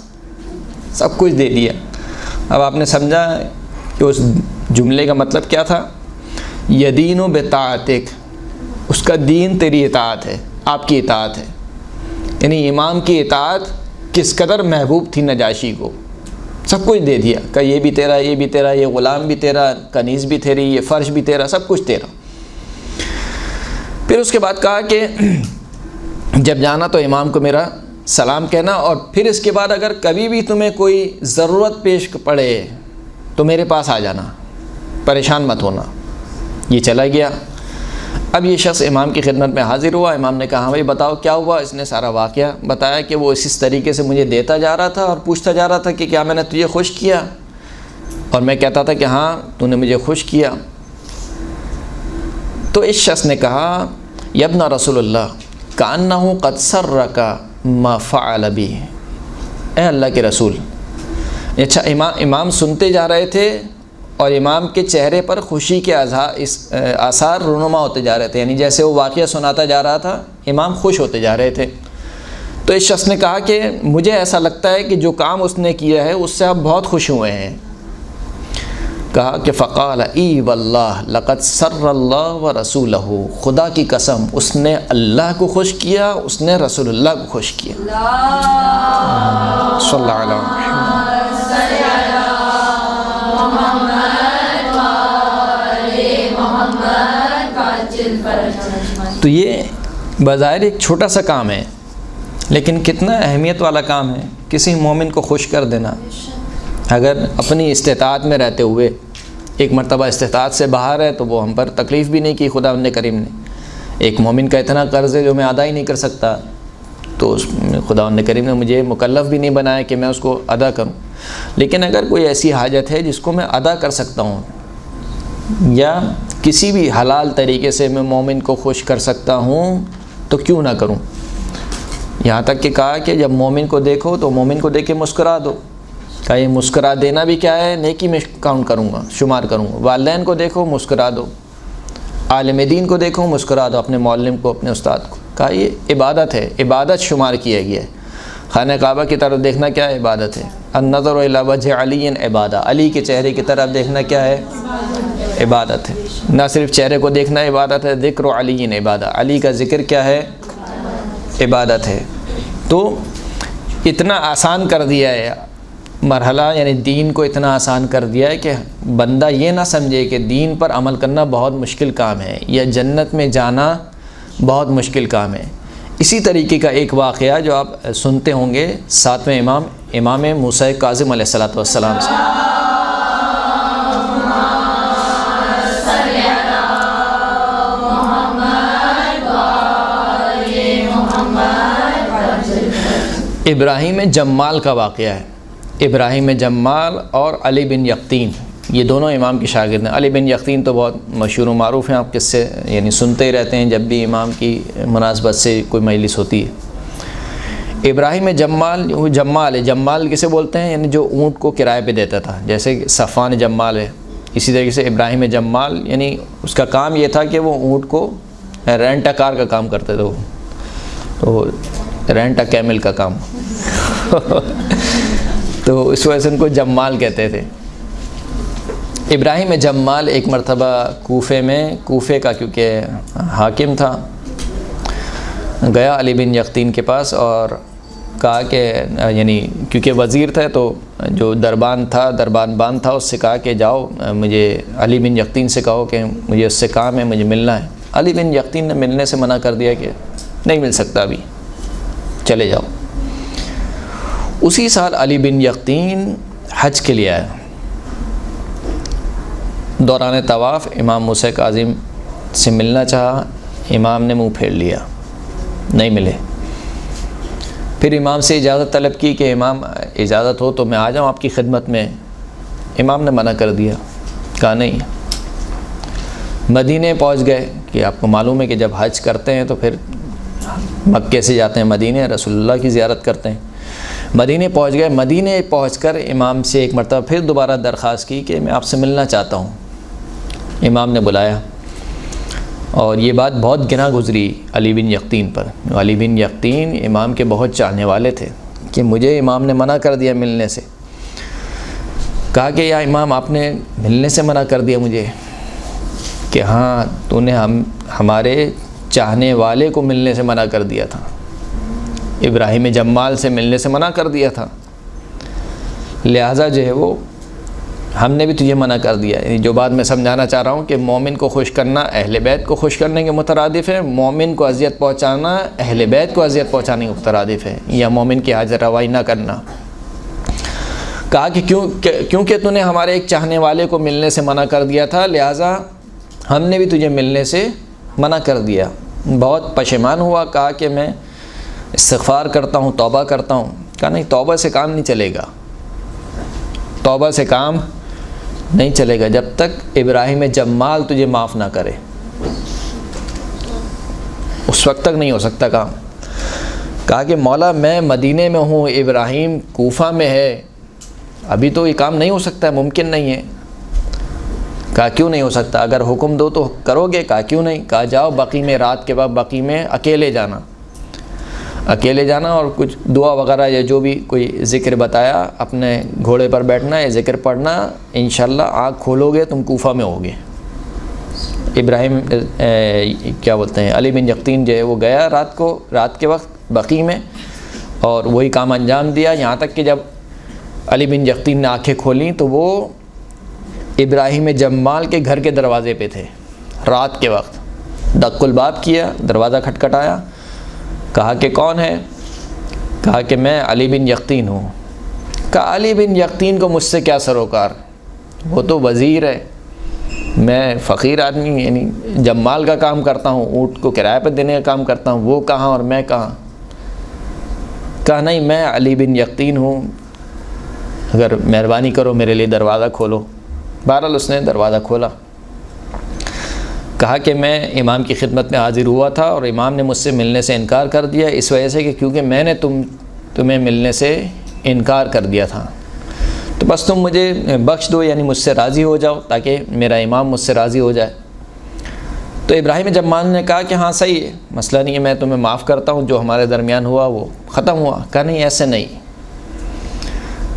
سب کچھ دے دیا. اب آپ نے سمجھا کہ اس جملے کا مطلب کیا تھا؟ یدین بطاعتک، اس کا دین تیری اطاعت ہے، آپ کی اطاعت ہے۔ یعنی امام کی اطاعت کس قدر محبوب تھی نجاشی کو، سب کچھ دے دیا کہ یہ بھی تیرا، یہ بھی تیرا، یہ غلام بھی تیرا، کنیز بھی تیری، یہ فرش بھی تیرا، سب کچھ تیرا۔ پھر اس کے بعد کہا کہ جب جانا تو امام کو میرا سلام کہنا، اور پھر اس کے بعد اگر کبھی بھی تمہیں کوئی ضرورت پیش پڑے تو میرے پاس آ جانا، پریشان مت ہونا۔ یہ چلا گیا۔ اب یہ شخص امام کی خدمت میں حاضر ہوا۔ امام نے کہا ہاں بھائی بتاؤ کیا ہوا؟ اس نے سارا واقعہ بتایا کہ وہ اس طریقے سے مجھے دیتا جا رہا تھا اور پوچھتا جا رہا تھا کہ کیا میں نے تجھے خوش کیا، اور میں کہتا تھا کہ ہاں تو نے مجھے خوش کیا۔ تو اس شخص نے کہا یا ابن رسول اللہ کأنہ قد سرک ما فعل بی، اے اللہ کے رسول۔ اچھا، امام سنتے جا رہے تھے اور امام کے چہرے پر خوشی کے آثار رونما ہوتے جا رہے تھے، یعنی جیسے وہ واقعہ سناتا جا رہا تھا امام خوش ہوتے جا رہے تھے۔ تو اس شخص نے کہا کہ مجھے ایسا لگتا ہے کہ جو کام اس نے کیا ہے اس سے آپ بہت خوش ہوئے ہیں۔ کہا کہ فقال ای واللہ لقد سر اللہ ورسولہ، خدا کی قسم اس نے اللہ کو خوش کیا، اس نے رسول اللہ کو خوش کیا۔ صلی اللہ علیہ وسلم۔ تو یہ بظاہر ایک چھوٹا سا کام ہے، لیکن کتنا اہمیت والا کام ہے کسی مومن کو خوش کر دینا۔ اگر اپنی استطاعت میں رہتے ہوئے، ایک مرتبہ استطاعت سے باہر ہے تو وہ ہم پر تکلیف بھی نہیں کی خداوند کریم نے۔ ایک مومن کا اتنا قرض ہے جو میں ادا ہی نہیں کر سکتا، تو خداوند کریم نے مجھے مکلف بھی نہیں بنایا کہ میں اس کو ادا کروں۔ لیکن اگر کوئی ایسی حاجت ہے جس کو میں ادا کر سکتا ہوں، یا کسی بھی حلال طریقے سے میں مومن کو خوش کر سکتا ہوں تو کیوں نہ کروں۔ یہاں تک کہ کہا کہ جب مومن کو دیکھو تو مومن کو دیکھ کے مسکرا دو۔ کہا یہ مسکرا دینا بھی کیا ہے، نیکی میں کاؤنٹ کروں گا، شمار کروں گا۔ والدین کو دیکھو مسکرا دو، عالم دین کو دیکھو مسکرا دو، اپنے معلم کو، اپنے استاد کو۔ کہا یہ عبادت ہے، عبادت شمار کیا گیا ہے۔ خانہ کعبہ کی طرف دیکھنا کیا ہے؟ عبادت ہے۔ النظر الی وجہ علی عبادہ، علی کے چہرے کی طرف دیکھنا کیا ہے؟ عبادت ہے۔ نہ صرف چہرے کو دیکھنا عبادت ہے، ذکر علی عبادہ، علی کا ذکر کیا ہے؟ عبادت ہے۔ تو اتنا آسان کر دیا ہے مرحلہ، یعنی دین کو اتنا آسان کر دیا ہے کہ بندہ یہ نہ سمجھے کہ دین پر عمل کرنا بہت مشکل کام ہے یا جنت میں جانا بہت مشکل کام ہے۔ اسی طریقے کا ایک واقعہ جو آپ سنتے ہوں گے 7ویں امام موسیٰ کاظم علیہ السلام سے۔ ابراہیم جمال کا واقعہ ہے۔ ابراہیم جمال اور علی بن یقطین یہ دونوں امام کے شاگرد ہیں۔ علی بن یقطین تو بہت مشہور و معروف ہیں، آپ کس سے یعنی سنتے ہی رہتے ہیں جب بھی امام کی مناسبت سے کوئی مجلس ہوتی ہے۔ ابراہیم جمال کسے بولتے ہیں؟ یعنی جو اونٹ کو کرائے پہ دیتا تھا، جیسے صفوان جمال ہے، اسی طریقے سے ابراہیم جمال، یعنی اس کا کام یہ تھا کہ وہ اونٹ کو رینٹ کار کا کام کرتے تھے، تو رینٹ کیمل کا کام تو اس وجہ سے ان کو جمال کہتے تھے۔ ابراہیم جمال ایک مرتبہ کوفے کا کیونکہ حاکم تھا، گیا علی بن یقطین کے پاس اور کہا کہ یعنی کیونکہ وزیر تھے تو جو دربان بان تھا اس سے کہا کہ جاؤ مجھے علی بن یقطین سے کہو کہ مجھے اس سے کام ہے، مجھے ملنا ہے۔ علی بن یقطین نے ملنے سے منع کر دیا کہ نہیں مل سکتا ابھی، چلے جاؤ۔ اسی سال علی بن یقطین حج کے لیے آیا۔ دوران طواف امام موسیٰ کاظم سے ملنا چاہا، امام نے منہ پھیر لیا، نہیں ملے۔ پھر امام سے اجازت طلب کی کہ امام اجازت ہو تو میں آ جاؤں آپ کی خدمت میں۔ امام نے منع کر دیا، کہا نہیں۔ مدینے پہنچ گئے کہ آپ کو معلوم ہے کہ جب حج کرتے ہیں تو پھر مکے سے جاتے ہیں مدینے، رسول اللہ کی زیارت کرتے ہیں۔ مدینے پہنچ گئے۔ مدینے پہنچ کر امام سے ایک مرتبہ پھر دوبارہ درخواست کی کہ میں آپ سے ملنا چاہتا ہوں۔ امام نے بلایا اور یہ بات بہت گراں گزری علی بن یقطین پر۔ علی بن یقطین امام کے بہت چاہنے والے تھے کہ مجھے امام نے منع کر دیا ملنے سے۔ کہا کہ یا امام آپ نے ملنے سے منع کر دیا مجھے کہ ہاں تو نے ہمارے چاہنے والے کو ملنے سے منع کر دیا تھا، ابراہیم جمال سے ملنے سے منع کر دیا تھا، لہٰذا جو ہے وہ ہم نے بھی تجھے منع کر دیا. یعنی جو بات میں سمجھانا چاہ رہا ہوں کہ مومن کو خوش کرنا اہل بیت کو خوش کرنے کے مترادف ہے، مومن کو اذیت پہنچانا اہل بیت کو اذیت پہنچانے کے مترادف ہے، یا مومن کی حاجت روائی نہ کرنا. کہا کہ کیونکہ تو نے ہمارے ایک چاہنے والے کو ملنے سے منع کر دیا تھا، لہٰذا ہم نے بھی تجھے ملنے سے منع کر دیا. بہت پشیمان ہوا، کہا کہ میں استغفار کرتا ہوں، توبہ کرتا ہوں. کہا نہیں، توبہ سے کام نہیں چلے گا، توبہ سے کام نہیں چلے گا جب تک ابراہیم جمال تجھے معاف نہ کرے، اس وقت تک نہیں ہو سکتا کام. کہا کہ مولا میں مدینے میں ہوں، ابراہیم کوفہ میں ہے، ابھی تو یہ کام نہیں ہو سکتا ہے، ممکن نہیں ہے. کہا کیوں نہیں ہو سکتا؟ اگر حکم دو تو کرو گے؟ کہا کیوں نہیں. کہا جاؤ بقی میں، رات کے وقت بقی میں اکیلے جانا اور کچھ دعا وغیرہ یا جو بھی کوئی ذکر بتایا، اپنے گھوڑے پر بیٹھنا ہے، ذکر پڑھنا، انشاءاللہ آنکھ کھولو گے تم کوفہ میں ہوگے. ابراہیم کیا بولتے ہیں، علی بن یقطین جو ہے وہ گیا رات کے وقت بقی میں اور وہی کام انجام دیا. یہاں تک کہ جب علی بن یقطین نے آنکھیں کھولیں تو وہ ابراہیم جمال کے گھر کے دروازے پہ تھے. رات کے وقت دق الباب کیا، دروازہ کھٹکھٹایا. کہا کہ کون ہے؟ کہا کہ میں علی بن یقطین ہوں. کہا علی بن یقطین کو مجھ سے کیا سروکار، وہ تو وزیر ہے، میں فقیر آدمی، یعنی جمال کا کام کرتا ہوں، اونٹ کو کرایہ پہ دینے کا کام کرتا ہوں، وہ کہاں اور میں کہاں. کہا نہیں، میں علی بن یقطین ہوں، اگر مہربانی کرو میرے لیے دروازہ کھولو. بہرحال اس نے دروازہ کھولا. کہا کہ میں امام کی خدمت میں حاضر ہوا تھا اور امام نے مجھ سے ملنے سے انکار کر دیا، اس وجہ سے کہ کیونکہ میں نے تمہیں ملنے سے انکار کر دیا تھا، تو بس تم مجھے بخش دو، یعنی مجھ سے راضی ہو جاؤ تاکہ میرا امام مجھ سے راضی ہو جائے. تو ابراہیم جمال نے کہا کہ ہاں صحیح ہے، مسئلہ نہیں ہے، میں تمہیں معاف کرتا ہوں، جو ہمارے درمیان ہوا وہ ختم ہوا. کہا نہیں، ایسے نہیں،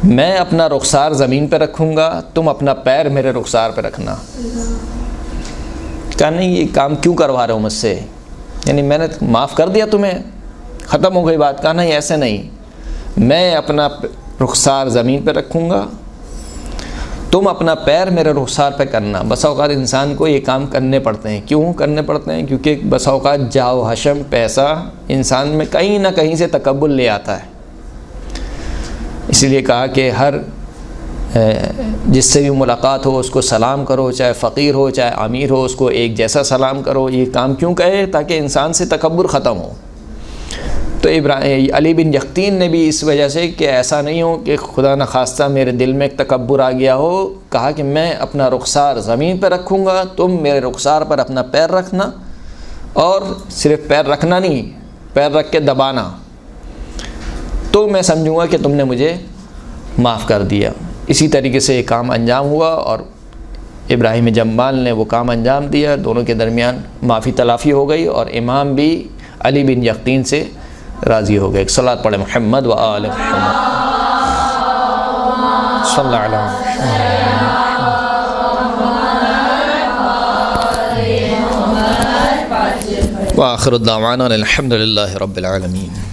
میں اپنا رخسار زمین پہ رکھوں گا، تم اپنا پیر میرے رخسار پہ رکھنا. کہا نہیں، یہ کام کیوں کروا رہے ہو مجھ سے، یعنی میں نے معاف کر دیا تمہیں، ختم ہو گئی بات. کہا نہیں، ایسے نہیں، میں اپنا رخسار زمین پہ رکھوں گا، تم اپنا پیر میرے رخسار پہ کرنا. بسا اوقات انسان کو یہ کام کرنے پڑتے ہیں. کیوں کرنے پڑتے ہیں؟ کیونکہ بسا اوقات جاو حشم، پیسہ انسان میں کہیں نہ کہیں سے تکبر لے آتا ہے. اسی لیے کہا کہ ہر جس سے بھی ملاقات ہو اس کو سلام کرو، چاہے فقیر ہو چاہے امیر ہو، اس کو ایک جیسا سلام کرو. یہ کام کیوں کہے؟ تاکہ انسان سے تکبر ختم ہو. تو علی بن یقطین نے بھی اس وجہ سے کہ ایسا نہیں ہو کہ خدا نخواستہ میرے دل میں ایک تکبر آ گیا ہو، کہا کہ میں اپنا رخسار زمین پہ رکھوں گا، تم میرے رخسار پر اپنا پیر رکھنا، اور صرف پیر رکھنا نہیں، پیر رکھ کے دبانا، تو میں سمجھوں گا کہ تم نے مجھے معاف کر دیا. اسی طریقے سے یہ کام انجام ہوا اور ابراہیم جمال نے وہ کام انجام دیا، دونوں کے درمیان معافی تلافی ہو گئی اور امام بھی علی بن یقطین سے راضی ہو گئے. صلوات پڑھے محمد و آل محمد صلی اللہ علیہ وسلم. وآخر الدعوانا الحمد للہ رب العالمین.